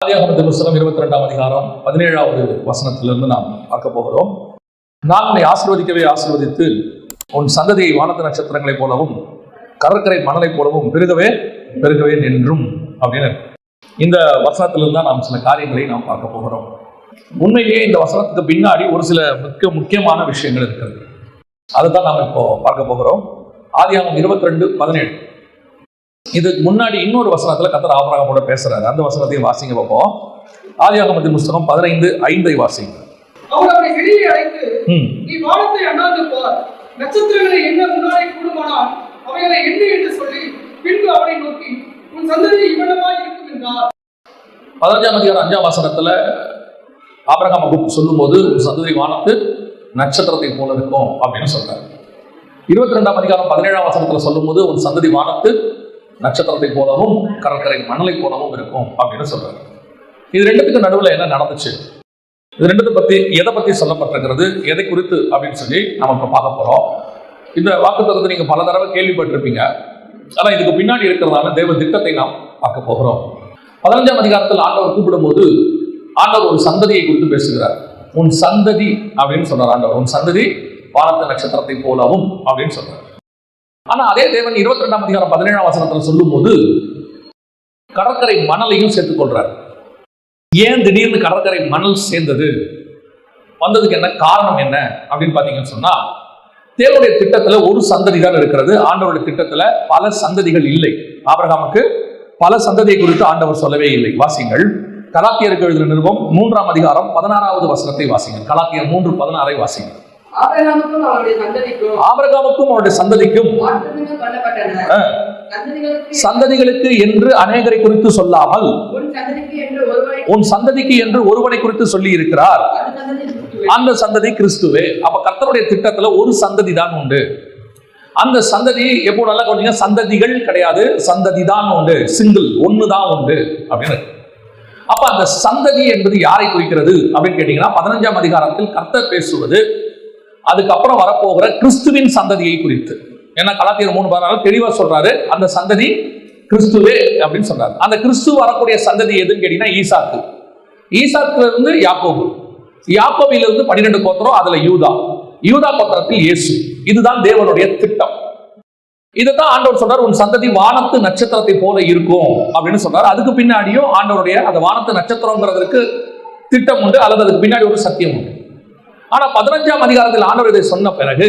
ஆதியாகமத்தின் புத்தகம் 22ஆம் அதிகாரம் 17வது வசனத்திலிருந்து நாம் பார்க்க போகிறோம். நான் உன்னை ஆசீர்வதிக்கவே ஆசீர்வதித்து உன் சந்ததியை வானத்து நட்சத்திரங்களைப் போலவும் கடற்கரை மணலைப் போலவும் பெருகவே பெருகவேன் என்றும் அப்படின்னு இந்த வசனத்திலிருந்து தான் நாம் சில காரியங்களை நாம் பார்க்க போகிறோம். உண்மையிலேயே இந்த வசனத்துக்கு பின்னாடி ஒரு சில முக்கியமான விஷயங்கள் இருக்கிறது. அதை தான் நாம் இப்போ பார்க்க போகிறோம். ஆதியாகமம் 22:17. இதுக்கு முன்னாடி இன்னொரு வசனத்துல கர்த்தர் ஆபிரகாமோட பேசுறாரு. அந்த வசனத்தையும் வாசிங்க பார்ப்போம். ஆதியாகமத்தின் புத்தகம் 15:5 வாசிங்க. அவர் அவரை வெளியே அழைத்து, நீ வானத்தை அண்ணாந்து பார், நட்சத்திரங்களை எண்ண உன்னாலே கூடுமானால் அவைகளை எண்ணு என்று சொல்லி, பின்பு அவரை நோக்கி உன் சந்ததி இவ்வளவாய் இருக்கும் என்றார். 15ஆம் அதிகாரம் 5ஆம் வசனத்துல ஆபிரகாமை கூப்பிட்டு சொல்லும் போது உன் சந்ததி வானத்து நட்சத்திரத்தை போல இருக்கும் அப்படின்னு சொல்றாரு. 22ஆம் அதிகாரம் 17ஆம் வசனத்துல சொல்லும் போது உன் சந்ததி வானத்து நட்சத்திரத்தை போலவும் கடற்கரை மணலை போலவும் இருக்கும் அப்படின்னு சொல்றாரு. இது ரெண்டுத்துக்கு நடுவில் என்ன நடந்துச்சு, இது ரெண்டுத்தை பத்தி எதை பத்தி சொல்லப்பட்டிருக்கிறது, எதை குறித்து அப்படின்னு சொல்லி நம்ம இப்ப பார்க்க போறோம். இந்த வாக்குத்தத்தத்தை நீங்க பல தடவை கேள்விப்பட்டிருப்பீங்க. ஆனா இதுக்கு பின்னாடி இருக்கிறதான தேவ திட்டத்தை நாம் பார்க்க போகிறோம். 15ஆம் அதிகாரத்தில் ஆண்டவர் கூப்பிடும் போது ஆண்டவர் ஒரு சந்ததியை குறித்து பேசுகிறார். உன் சந்ததி அப்படின்னு சொல்றார் ஆண்டவர். உன் சந்ததி வானத்து நட்சத்திரத்தை போலவும் அப்படின்னு சொல்றார். ஆனா அதே தேவன் 22ஆம் அதிகாரம் 17ஆம் வசனத்துல சொல்லும் போது கடற்கரை மணலையும் சேர்த்துக் கொள்றார். ஏன் திடீர்னு கடற்கரை மணல் சேர்ந்தது, வந்ததுக்கு என்ன காரணம் என்ன அப்படின்னு பாத்தீங்கன்னு சொன்னா, தேவனுடைய திட்டத்துல ஒரு சந்ததி தான் இருக்கிறது. ஆண்டவருடைய திட்டத்துல பல சந்ததிகள் இல்லை. ஆபிரகாமுக்கு பல சந்ததியை குறித்து ஆண்டவர் சொல்லவே இல்லை. வாசிங்கள் கலாத்தியருக்கு எழுதின நிருபம் 3ஆம் அதிகாரம் 16வது வசனத்தை வாசிங்கள். கலாத்தியர் 3:16 வாசிங்கள். ஆபிரகாமுக்கும் அவருடைய சந்ததிக்கும் சந்ததிகளுக்கு என்று அநேகரை குறித்து சொல்லாமல் உன் சந்ததிக்கு என்று ஒருவனை குறித்து சொல்லி இருக்கிறார். அந்த சந்ததி கிறிஸ்துவே. அப்ப கர்த்தருடைய திட்டத்துல ஒரு சந்ததி தான் உண்டு. அந்த சந்ததி எப்போ நல்லா கொஞ்சம் சந்ததிகள் கிடையாது, சந்ததி தான் உண்டு, சிங்கிள் ஒண்ணுதான் உண்டு அப்படின்னு. அப்ப அந்த சந்ததி என்பது யாரை குறிக்கிறது அப்படின்னு கேட்டீங்கன்னா 15ஆம் அதிகாரத்தில் கர்த்தர் பேசுவது அதுக்கப்புறம் வரப்போகிற கிறிஸ்துவின் சந்ததியை குறித்து. ஏன்னா கலாத்தியர் 3:16 தெளிவா சொல்றாரு, அந்த சந்ததி கிறிஸ்துவே அப்படின்னு சொல்றாரு. அந்த கிறிஸ்து வரக்கூடிய சந்ததி எதுன்னு கேட்டீங்கன்னா ஈசாக்கு. ஈசாக்குல இருந்து யாக்கோபு, யாக்கோபிலிருந்து 12 கோத்திரம், அதுல யூதா, யூதா கோத்திரத்தில் இயேசு. இதுதான் தேவனுடைய திட்டம். இதைத்தான் ஆண்டவர் சொல்றாரு, உன் சந்ததி வானத்து நட்சத்திரத்தை போல இருக்கும் அப்படின்னு சொல்றாரு. அதுக்கு பின்னாடியும் ஆண்டவருடைய அந்த வானத்து நட்சத்திரங்கிறதுக்கு திட்டம் உண்டு, அல்லது அதுக்கு பின்னாடி ஒரு சத்தியம் உண்டு. ஆனா 15ஆம் அதிகாரத்தில் ஆண்டவர் இதை சொன்ன பிறகு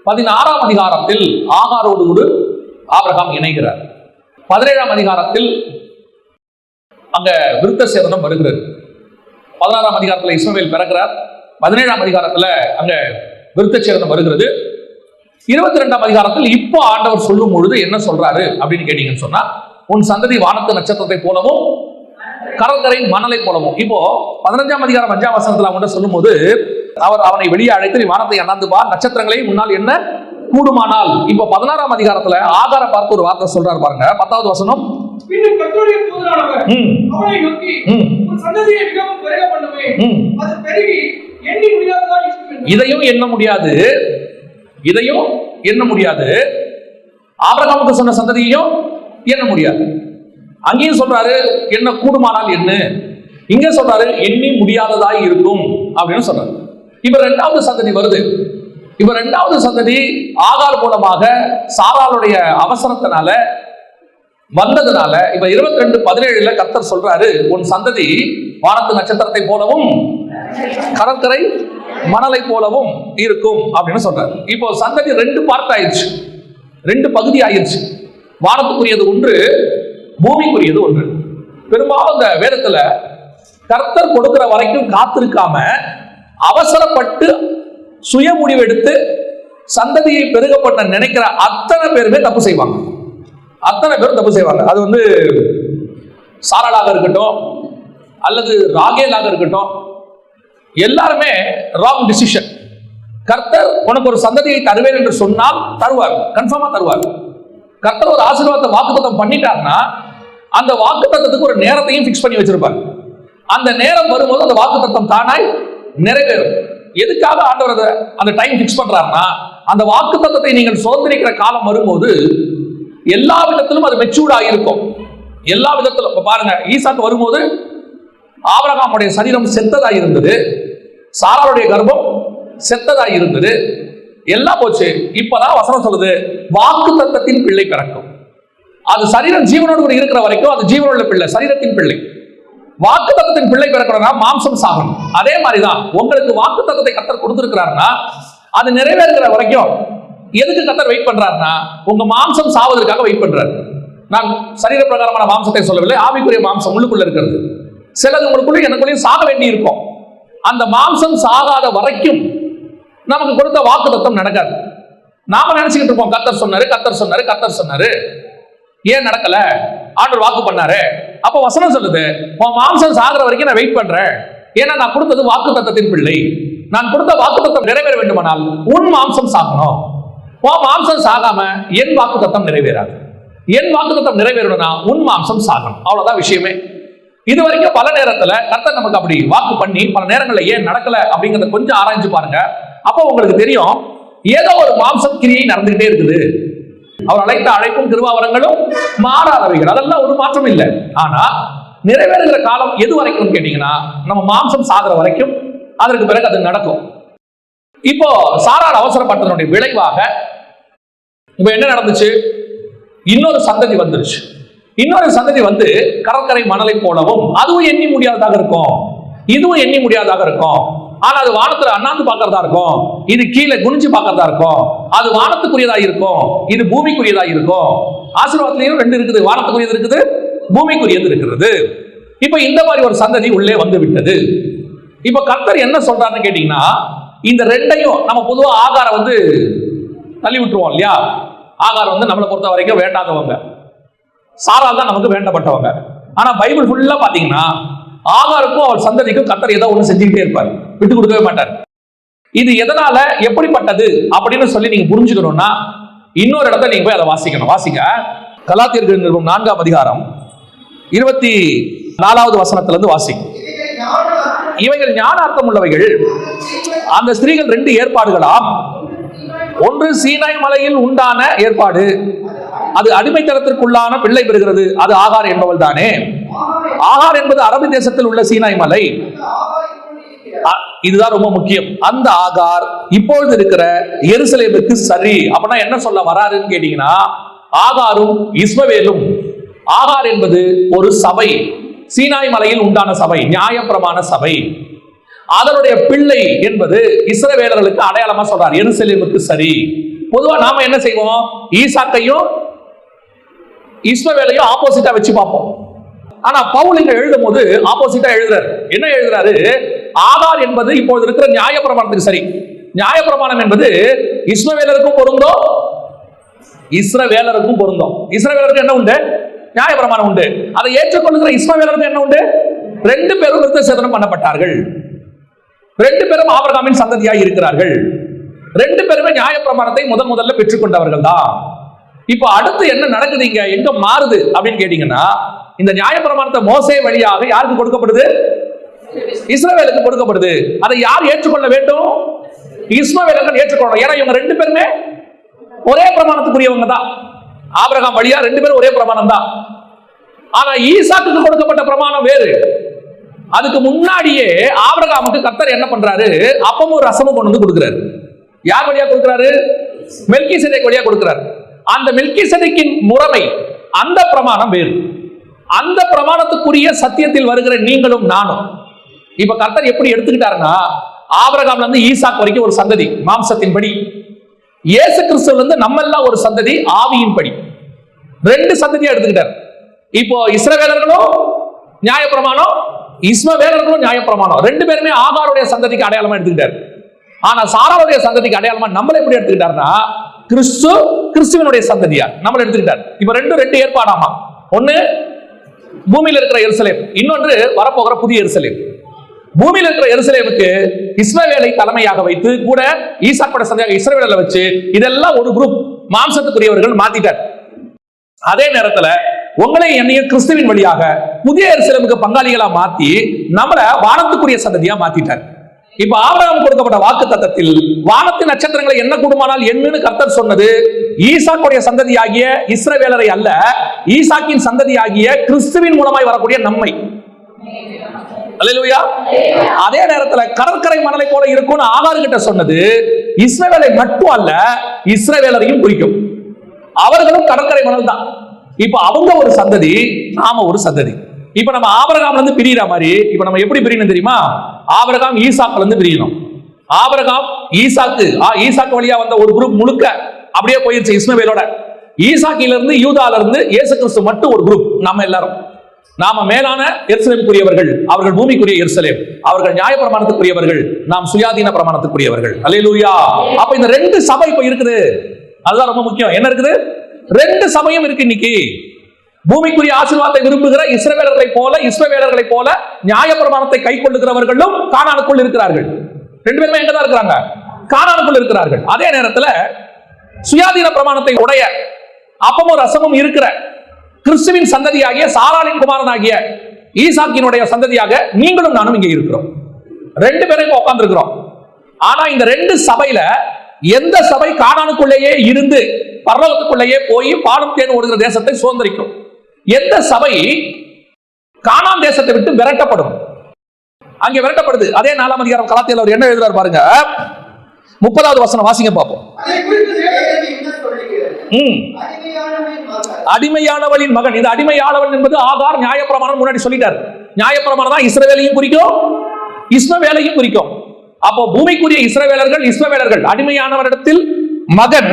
16ஆம் அதிகாரத்தில் ஆகாரோடு கூட ஆபிரகாம் இணைகிறார். 17ஆம் அதிகாரத்தில் அங்க விருத்த சேதனம் வருகிறது. 16ஆம் அதிகாரத்தில் இஸ்மவேல் பிறக்கிறார். 17ஆம் அதிகாரத்துல அங்க விருத்த சேதனம் வருகிறது. 22ஆம் அதிகாரத்தில் இப்போ ஆண்டவர் சொல்லும் பொழுது என்ன சொல்றாரு அப்படின்னு கேட்டீங்கன்னு சொன்னா, உன் சந்ததி வானத்து நட்சத்திரத்தை போலவும் கடற்கரை மணலை போலவும். இப்போ 15ஆம் அதிகாரம் 5ஆம் வசனத்துல அவங்க சொல்லும் போது அவர் அவனை வெளியே அழைத்து வானத்தை அண்ணாந்து பார், நட்சத்திரங்களை முன்னால் என்ன கூடுமானால். இப்ப 16ஆம் அதிகாரத்துல ஆகார பார்த்து ஒரு வார்த்தை சொல்றாரு பாருங்க. 10வது வசனம், இதையும் எண்ண முடியாது, இதையும் எண்ண முடியாது. ஆபிரகாமுக்கு சொன்ன சந்ததியையும் எண்ண முடியாது. அங்கேயும் சொல்றாரு என்ன கூடுமானால் என்ன, இங்க சொல்றாரு எண்ணி முடியாததாய் இருக்கும் அப்படின்னு சொல்றாரு. இப்ப 2வது சந்ததி வருது. இப்ப 2வது சந்ததி ஆகார் மூலமாக சாராளுடைய அவசரத்தினால வந்ததுனால இப்ப 22:17 கர்த்தர் சொல்றாரு, உன் சந்ததி வானத்து நட்சத்திரத்தை போலவும் கடற்கரை மணலை போலவும் இருக்கும் அப்படின்னு சொல்றாரு. இப்போ சந்ததி 2 பார்ட் ஆயிடுச்சு, 2 பகுதி ஆயிடுச்சு. வானத்துக்குரியது ஒன்று, பூமிக்குரியது ஒன்று. பெரும்பாலும் இந்த வேதத்துல கர்த்தர் கொடுக்கிற வரைக்கும் காத்திருக்காம அவசரப்பட்டு சுய முடிவெடுத்து சந்ததியை பெருகப்பட்ட நினைக்கிற அத்தனை பேருமே தப்பு செய்வாங்க. அத்தனை பேரும் தப்பு செய்வாங்க. அது வந்து சாராளாக இருக்கட்டும் அல்லது ராகேலாக இருக்கட்டும், எல்லாருமே ராங் டிசிஷன். கர்த்தர் உனக்கு ஒரு சந்ததியை தருவேன் என்று சொன்னால் தருவார், கன்ஃபார்மா தருவார். கர்த்தர் ஒரு ஆசீர்வாதத்தை வாக்குத்தத்தம் பண்ணிட்டார்னா அந்த வாக்குத்தத்தத்துக்கு ஒரு நேரத்தையும் பிக்ஸ் பண்ணி வச்சிருப்பார். அந்த நேரம் வரும்போது அந்த வாக்குத்தத்தம் தானாய் நிறைவேறும். எதுக்காக ஆண்டவர் அந்த டைம் பிக்ஸ் பண்றாருன்னா, அந்த வாக்குத்தத்தத்தை நீங்கள் சுதந்திரிக்கிற காலம் வரும்போது எல்லா விதத்திலும் அது மெச்சூர்ட் ஆகியிருக்கும். எல்லா விதத்திலும் பாருங்க, ஈசாக்கு வரும்போது ஆபிரகாமுடைய சரீரம் செத்ததாய் இருந்தது, சாராளுடைய கர்ப்பம் செத்ததாய் இருந்தது, எல்லாம் போச்சு. இப்பதான் வசனம் சொல்லுது வாக்கு தத்தத்தின் பிள்ளை பிறக்கும். அது சரீரம் ஜீவனோடு இருக்கிற வரைக்கும் அது ஜீவனுள்ள பிள்ளை, சரீரத்தின் பிள்ளை. வாக்கு தத்தத்தின் பிள்ளை பிறக்கணும்னா மாம்சம் சாகணும். அதே மாதிரிதான் உங்களுக்கு வாக்கு தத்தத்தை கர்த்தர் கொடுத்திருக்கிறாருன்னா அது நிறைவேறுகிற வரைக்கும் எதுக்கு கர்த்தர் வெயிட் பண்றாருன்னா உங்க மாம்சம் சாவதற்காக வெயிட் பண்றாரு. நான் சரீர பிரகாரமான மாம்சத்தை சொல்லவில்லை, ஆவிக்குரிய மாம்சம் உள்ளுக்குள்ள இருக்கிறது. சிலது உங்களுக்குள்ள எனக்குள்ளேயும் சாக வேண்டி இருக்கும். அந்த மாம்சம் சாகாத வரைக்கும் நமக்கு கொடுத்த வாக்கு தத்தம் நடக்காது. நாம நினைச்சுக்கிட்டு இருப்போம் கர்த்தர் சொன்னாரு, கர்த்தர் சொன்னாரு, கர்த்தர் சொன்னாரு, ஏன் நடக்கல? ஆண்டவர் வாக்கு பண்ணாரு. அப்ப வசனம் சொல்லுது உன் மாம்சம் சாகிற வரைக்கும் நான் வெயிட் பண்றேன். ஏன்னா நான் கொடுத்தது வாக்கு தத்தத்தின் பிள்ளை. நான் கொடுத்த வாக்கு தத்தம் நிறைவேற வேண்டுமானால் உன் மாம்சம் சாகணும். உன் மாம்சம் சாகாம என் வாக்கு தத்தம் நிறைவேறாது. என் வாக்கு தத்தம் நிறைவேறணும்னா உன் மாம்சம் சாகணும். அவ்வளவுதான் விஷயமே. இது வரைக்கும் பல நேரத்துல கர்த்தர் நமக்கு அப்படி வாக்கு பண்ணி பல நேரங்களில் ஏன் நடக்கல அப்படிங்கறத கொஞ்சம் ஆராய்ஞ்சு பாருங்க. அப்போ உங்களுக்கு தெரியும் ஏதோ ஒரு மாம்சம் கிரியை நடந்துகிட்டே இருக்குது. அவர் அழைத்த அழைப்பும் கிருபாவரங்களும் மாறாதவைகள், அதெல்லாம் ஒரு மாற்றம் இல்லை. ஆனா நிறைவேறுகிற காலம் எது வரைக்கும் கேட்டீங்கன்னா நம்ம மாம்சம் சாகிற வரைக்கும், அதற்கு பிறகு அது நடக்கும். இப்போ சாராள் அவசரப்பட்டதனுடைய விளைவாக இப்ப என்ன நடந்துச்சு? இன்னொரு சந்ததி வந்துருச்சு. இன்னொரு சந்ததி வந்து கடற்கரை மணலை போலவும் அதுவும் எண்ணி முடியாததாக இருக்கும், இதுவும் எண்ணி முடியாததாக இருக்கும். ஆனா அது வானத்துல அண்ணாந்து பார்க்கறதா இருக்கும், இது கீழே குனிஞ்சு பார்க்கறதா இருக்கும். அது வானத்துக்குரியதா இருக்கும், இது பூமிக்குரியதா இருக்கும். ஆசீர்வாதத்திலையும் ரெண்டு இருக்குது, வானத்துக்குரியது இருக்குது, பூமிக்குரியது இருக்கிறது. இப்ப இந்த மாதிரி ஒரு சந்ததி உள்ளே வந்து விட்டது. இப்ப கர்த்தர் என்ன சொல்றாருன்னு கேட்டீங்கன்னா இந்த ரெண்டையும் நம்ம பொதுவா ஆகார வந்து தள்ளி விட்டுருவோம் இல்லையா? ஆகார் வந்து நம்மளை பொறுத்த வரைக்கும் வேண்டாதவங்க, சாராள் தான் நமக்கு வேண்டப்பட்டவங்க. ஆனா பைபிள் ஃபுல்லா பாத்தீங்கன்னா ஆகாருக்கும் அவர் சந்ததிக்கும் கர்த்தர் ஏதோ ஒண்ணு செஞ்சுக்கிட்டே இருப்பார், விட்டு கொடுக்கவே மாட்டார். இது எதனால எப்படிப்பட்டது அப்படின்னு சொல்லி நீங்க புரிஞ்சுக்கணும்னா இன்னொரு இடத்த நீங்க போய் அதை வாசிக்கணும். வாசிங்க கலாத்தியர்கள் நிருபம் 4ஆம் அதிகாரம் 24வது வசனத்திலிருந்து வாசிங்க. இவைகள் ஞானார்த்தம் உள்ளவைகள், அந்த ஸ்திரீகள் 2 ஏற்பாடுகளாம். ஒன்று சீனாய் மலையில் உண்டான ஏற்பாடு, அது அடிமைத்தனத்திற்குள்ளான பிள்ளை பெறுகிறது, அது ஆகார் என்பவள் தானே. ஆகார் என்பது அரபு தேசத்தில் உள்ள சீனாய் மலை. இதுதான் ரொம்ப முக்கியம். அந்த ஆகார் இப்பொழுது இருக்கிற எருசலேமுக்கு சரி. அப்படின்னா என்ன சொல்ல வராருன்னு கேட்டீங்கன்னா ஆகாரும் இஸ்மவேலும், ஆகார் என்பது ஒரு சபை, சீனாய் மலையில் உண்டான சபை, நியாயப்பிரமாண சபை. அதனுடைய பிள்ளை என்பது இஸ்ரவேலர்களுக்கு அடையாளமா சொல்றார், எருசலேமுக்கு சரி. பொதுவா நாம என்ன செய்வோம்? ஈசாக்கையும் இஸ்மவேலையும் ஆப்போசிட்டா வச்சு பார்ப்போம். ஆனா பவுல் இங்க எழுதும் போது ஆப்போசிட்டா எழுதுறாரு. என்ன எழுதுறாரு? ஆகார் என்பது இப்போது இருக்கிற நியாயப்பிரமாணத்துக்கு சரி. நியாயப்பிரமாணம் என்பது இஸ்மவேலருக்கும் பொருந்தும், இஸ்ரவேலருக்கும் பொருந்தும். இஸ்ரவேலருக்கு என்ன உண்டு? நியாயப்பிரமாணம் உண்டு. அதை ஏற்றுக்கொள்ளுகிற இஸ்மவேலருக்கு என்ன உண்டு? 2 பேரும் விருத்த சேதனம் பண்ணப்பட்டார்கள், 2 பேரும் ஆபிரகாமின் சந்ததியாய் இருக்கிறார்கள், 2 பேருமே நியாயப்பிரமாணத்தை முதல்ல பெற்றுக்கொண்டவர்கள் தான். இப்ப அடுத்து என்ன நடக்குது? இங்க எங்க மாறுது அப்படின்னு கேட்டீங்கன்னா இந்த நியாயப்பிரமாணத்தை மோசே வழியாக யாருக்கு கொடுக்கப்படுது? இஸ்ரவேலுக்கு கொடுக்கப்படுது. அதை யார் ஏற்றுக்கொள்ள வேண்டும்? இஸ்மவேலர்கள் ஏற்றுக்கொள்ளணும். ஏன்னா இவங்க 2 பேருமே ஒரே பிரமாணத்துக்குரியவங்க தான். ஆபிரகாம் வழியா 2 பேரும் ஒரே பிரமாணம் தான். ஆனா ஈசாக்குக்கு கொடுக்கப்பட்ட பிரமாணம் வேறு. அதுக்கு முன்னாடியே ஆபிரகாமுக்கு கர்த்தர் என்ன பண்றாரு? அப்பமும் ரசமும் கொண்டு வந்து கொடுக்கிறாரு. யார் வழியா கொடுக்கிறாரு? மெல்கிசேதேக் வழியா கொடுக்கிறாரு. அந்த மெல்கிசேதேக்கின் முறைமை, அந்த பிரமாணம் வேறு. அந்த பிரமாணத்துக்குரிய சத்தியத்தில் வருகிற நீங்களும் நானும் இப்ப கர்த்தர் எப்படி எடுத்துக்கிட்டாருன்னா ஆபிரகாம்ல இருந்து ஈசாக் வரைக்கும் ஒரு சந்ததி மாம்சத்தின்படி, இயேசு கிறிஸ்துவில இருந்து நம்ம எல்லாம் ஒரு சந்ததி ஆவியின்படி. 2 சந்ததியா எடுத்துக்கிட்டார். இப்போ இஸ்ரவேலர்களும் நியாயப்பிரமாணம், இஸ்மவேலர்களும் நியாயப்பிரமாணம். 2 பேருமே ஆகாருடைய சந்ததிக்கு அடையாளமா எடுத்துக்கிட்டார். ஆனா சாராளுடைய சந்ததிக்கு அடையாளமா நம்மள எப்படி எடுத்துக்கிட்டாருன்னா கிறிஸ்துவனுடைய சந்ததியா நம்மள எடுத்துக்கிட்டார். இப்ப 2 ஏற்பாடாமா. ஒண்ணு பூமியில இருக்கிற எருசலேம், இன்னொன்று வரப்போகிற புதிய எருசலேம். பூமியில இருக்கிற எருசலேமுக்கு இஸ்ரவேலை தலைமையாக வைத்து கூட ஈசாக்கோட சந்ததியாக இஸ்ரவேலை வச்சு இதெல்லாம் ஒரு குரூப் மாம்சத்துக்குரியவர்கள் மாத்திட்டார். அதே நேரத்துல உங்களை என்னைய கிறிஸ்துவின் வழியாக புதிய எருசலேமுக்கு பங்காளிகளா மாத்தி நம்மள வானத்துக்குரிய சந்ததியா மாத்திட்டார். இப்ப ஆபிரகாம் கொடுக்கப்பட்ட வாக்கு தத்தத்தில் வானத்து நட்சத்திரங்களை என்ன கூடுமானால் என்னன்னு கர்த்தர் சொன்னது ஈசாக்குடைய சந்ததியாகிய இஸ்ரவேலரை அல்ல, ஈசாக்கின் சந்ததியாகிய கிறிஸ்துவின் மூலமாய் வரக்கூடிய நம்மை. அல்லேலூயா. அதே நேரத்துல கடற்கரை மணலை போல இருக்கும்னு ஆகார் கிட்ட சொன்னது இஸ்ரவேலை மட்டும் அல்ல, இஸ்ரவேலரையும் குறிக்கும். அவர்களும் கடற்கரை மணல் தான். இப்ப அவங்க ஒரு சந்ததி, நாம ஒரு சந்ததி. இப்ப நம்ம ஆபிரகாம்ல இருந்து பிரியிற மாதிரி இப்ப நம்ம எப்படி பிரியணும் தெரியுமா? ஆபிரகாம் ஈசாக்குல இருந்து பிரியணும். ஆபிரகாம் ஈசாக்கு வழியா வந்த ஒரு குரூப் முழுக்க அப்படியே போயிருச்சு இஸ்மவேலோட. ஈசாக்கில இருந்து யூதால இருந்து இயேசு கிறிஸ்து மட்டும் ஒரு குரூப். நம்ம எல்லாரும் நாம மேலான எருசலேமுக்குரியவர்கள், அவர்கள் பூமிக்குரிய எருசலேம். அவர்கள் நியாயப்பிரமாணத்துக்குரியவர்கள், நாம் சுயாதீன பிரமாணத்துக்குரியவர்கள். அல்லேலூயா. அப்ப இந்த ரெண்டு சபை இப்ப இருக்குது. அதுதான் ரொம்ப முக்கியம். என்ன இருக்குது? ரெண்டு சபையும் இருக்கு இன்னைக்கு. பூமிக்குரிய ஆசீர்வாதத்தை விரும்புகிற இஸ்ரவேலர்களை போல நியாயப்பிரமாணத்தை கை கொள்ளுகிறவர்களும் கானானுக்குள் இருக்கிறார்கள். ரெண்டு பேருமே எங்கதான் இருக்கிறாங்க? கானானுக்குள் இருக்கிறார்கள். அதே நேரத்துல சுயாதீன பிரமாணத்தை உடைய அப்பமும் ரசமும் இருக்கிற கிறிஸ்துவின் சந்ததியாகிய சாராளின் குமாரனாகிய ஈசாக்கினுடைய சந்ததியாக நீங்களும் நானும் இங்கே இருக்கிறோம். ரெண்டு பேரும் உட்கார்ந்து இருக்கிறோம். ஆனா இந்த ரெண்டு சபையில எந்த சபை கானானுக்குள்ளேயே இருந்து பரலோகத்துக்குள்ளேயே போய் பாலும் தேன் ஓடுகிற தேசத்தை சுதந்திரிக்கும்? எந்த சபை கானான் தேசத்தை விட்டு விரட்டப்படும்? அங்கே விரட்டப்படுது. அதே 4ஆம் அதிகாரம் கலாத்தியர் அவர் என்ன எழுதுறார் பாருங்க. 30வது வசனம் வாசிங்க பார்ப்போம். அடிமையானவளின் மகன். இந்த அடிமையானவன் என்பது ஆகார். நியாயப்பிரமாணம் முன்னாடி சொல்லிட்டார். நியாயப்பிரமாணம் தான் இஸ்ரவேலையும் குறிக்கும், இஸ்மவேலையும் குறிக்கும். அப்போ பூமிக்குரிய இஸ்ரவேலர்கள் அடிமையானவரிடத்தில் மகன்,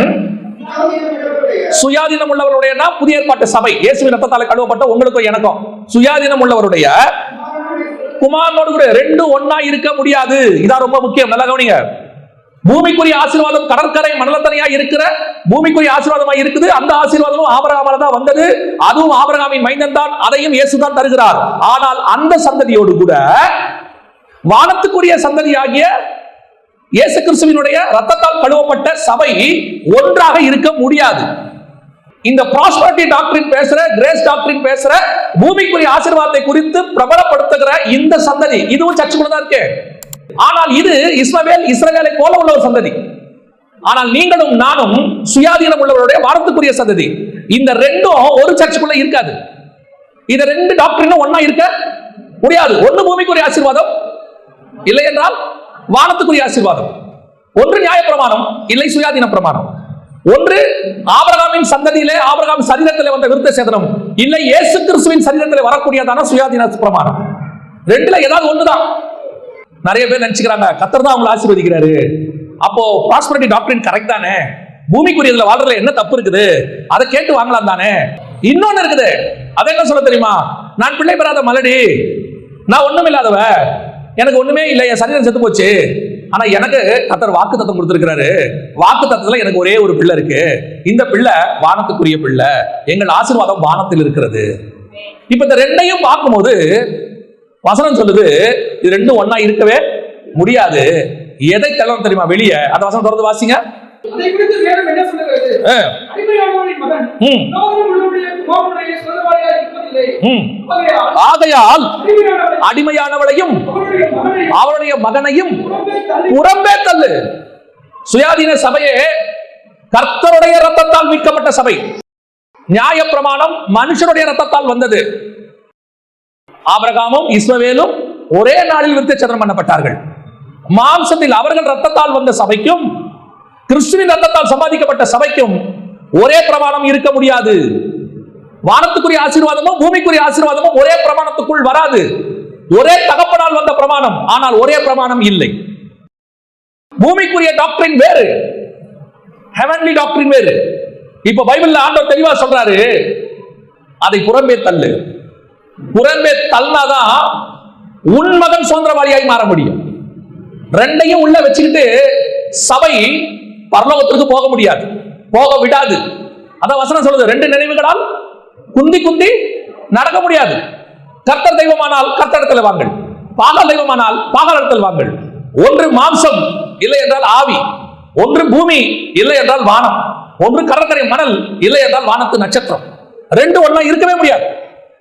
சுயாதீனம் உள்ளவருடைய புதிய ஏற்பாட்டு சபை, இயேசுவின் ரத்தத்தால் கழுவப்பட்ட உங்களுக்கும் எனக்கும் சுயாதீனம் உள்ளவருடைய குமாரனோடு கூட ரெண்டு ஒன்னா இருக்க முடியாது. இதான் ரொம்ப முக்கியம். நல்லா கவனிங்க. பூமிக்குரிய ஆசீர்வாதம் கடற்கரை மணலத்தனையா இருக்கிற பூமிக்குரிய ஆசீர்வாதமா இருக்குது. அந்த ஆசீர்வாதமும் ஆபிரகாமால தான் வந்தது. அதுவும் ஆபிரகாமின் மைந்தன் தான். அதையும் இயேசு தான் தருகிறார். ஆனால் அந்த சந்ததியோடு கூட வானத்துக்குரிய சந்ததியாகிய இயேசு கிறிஸ்துவினுடைய ரத்தத்தால் கழுவப்பட்ட சபை ஒன்றாக இருக்க முடியாது. இந்த ப்ராஸ்பரிட்டி டாக்டரின் பேசுற, கிரேஸ் டாக்டரின் பேசுற, பூமிக்குரிய ஆசீர்வாதத்தை குறித்து பிரபலப்படுத்துகிற இந்த சந்ததி இதுவும் சர்ச்சுக்குள்ள தான் இருக்கு. ஆனால் இது இஸ்ரவேலை போல உள்ள ஒரு சந்ததி. ஆனால் நீங்களும் நானும் சுயாதீனம் உள்ளவருடைய வானத்துக்குரிய சந்ததி. இந்த ரெண்டும் ஒரு சர்ச்சுக்குள்ள இருக்காது. இந்த ரெண்டு டாக்டரினும் ஒன்னா இருக்க முடியாது. ஒன்னு பூமிக்குரிய ஆசீர்வாதம், இல்லை என்றால் வானத்துக்குரிய ஆசீர்வாதம். ஒன்று நியாயப்பிரமாணம், இல்லை சுயாதீன பிரமாணம். ஒன்று ஆபிரகாமின் சந்ததியிலே ஆபிரகாம் சரீரத்திலே வந்த விருத்த சேதனம், இல்லை இயேசு கிறிஸ்துவின் சரீரத்திலே வரக்கூடியதான சுயாதீன பிரமாணம். ரெண்டுல ஏதாவது ஒண்ணுதான். நிறைய பேர் நினைச்சுக்கிறாங்க கர்த்தர் தான் அவங்களை ஆசீர்வதிக்கிறாரு, அப்போ ப்ராஸ்பரிட்டி டாக்டரின் கரெக்ட் தானே, பூமிக்குரியதுல வாழ்றதுல என்ன தப்பு இருக்குது, அதை கேட்டு வாங்கலாம் தானே. இன்னொன்னு இருக்குது. அதை என்ன சொல்ல தெரியுமா? நான் பிள்ளை பெறாத மலடி, நான் ஒண்ணும் இல்லாதவ, எனக்கு ஒண்ணுமே இல்லை, என் சரீரம் செத்து போச்சு. ஆனா எனக்கு கர்த்தர் வாக்கு தத்தம் கொடுத்திருக்கிறாரு. வாக்கு தத்தத்துல எனக்கு ஒரே ஒரு பிள்ளை இருக்கு. இந்த பிள்ளை வானத்துக்குரிய பிள்ளை. எங்கள் ஆசீர்வாதம் வானத்தில் இருக்கிறது. இப்ப இந்த ரெண்டையும் பார்க்கும்போது வசனம் சொல்லுது இது ரெண்டும் ஒன்னா இருக்கவே முடியாது. எதை தள்ளணும் தெரியுமா வெளியே? அந்த வசனம் தொடர்ந்து வாசிங்க. அதை குறித்து வேதம் என்ன சொல்லுகிறது? அடிமையானவனின் மகன் உள்ளவருடைய குமாரனுடைய சொந்தமாளியாய் இருப்பதில்லை. ஆகையால் அடிமையானவளையும் அவருடைய மகனையும் புறம்பே தள்ளு. சுயாதீன சபையே கர்த்தருடைய ரத்தத்தால் மீட்கப்பட்ட சபை. நியாயப்பிரமாணம் மனுஷனுடைய ரத்தத்தால் வந்தது. ஆபிரகாமும் இஸ்மவேலும் ஒரே நாளில் விருத்தசேதனம் பண்ணப்பட்டார்கள். மாம்சத்தில் அவர்கள் ரத்தத்தால் வந்த சபைக்கும் கிறிஸ்துவின் ரத்தத்தால் சம்பாதிக்கப்பட்ட சபைக்கும் ஒரே பிரமாணம் இருக்க முடியாது. வானத்துக்குரிய ஆசீர்வாதமும் பூமிக்குரிய ஆசீர்வாதமும் ஒரே பிரமாணத்துக்குள் வராது. ஒரே தகப்பனால் வந்த பிரமாணம், ஆனால் ஒரே பிரமாணம் இல்லை. பூமிக்குரிய டாக்டரின் வேறு, ஹெவன்லி டாக்டரின் வேறு. இப்ப பைபிள்ல ஆண்டவர் தெளிவா சொல்றாரு, அதை புறம்பே தள்ளு. புறம்பே தள்ளாதான் உன் மகன் சுதந்திரவாளியாய் மாற முடியும். ரெண்டையும் உள்ள வச்சுக்கிட்டு சபை பரலோகத்திற்கு போக முடியாது, போக விடாது. அதான் வசனம் சொல்லுது, ரெண்டு நினைவுகளால் குந்தி குந்தி நடக்க முடியாது. கர்த்தர் தெய்வமானால் கர்த்தரிடத்தில் வாங்கள், பாகால் தெய்வமானால் பாகாலிடத்தில் வாங்கள். ஒன்று மாம்சம், இல்லை என்றால் ஆவி. ஒன்று பூமி, இல்லை என்றால் வானம். ஒன்று கடற்கரை மணல், இல்லை என்றால் வானத்து நட்சத்திரம். ரெண்டு ஒண்ணா இருக்கவே முடியாது.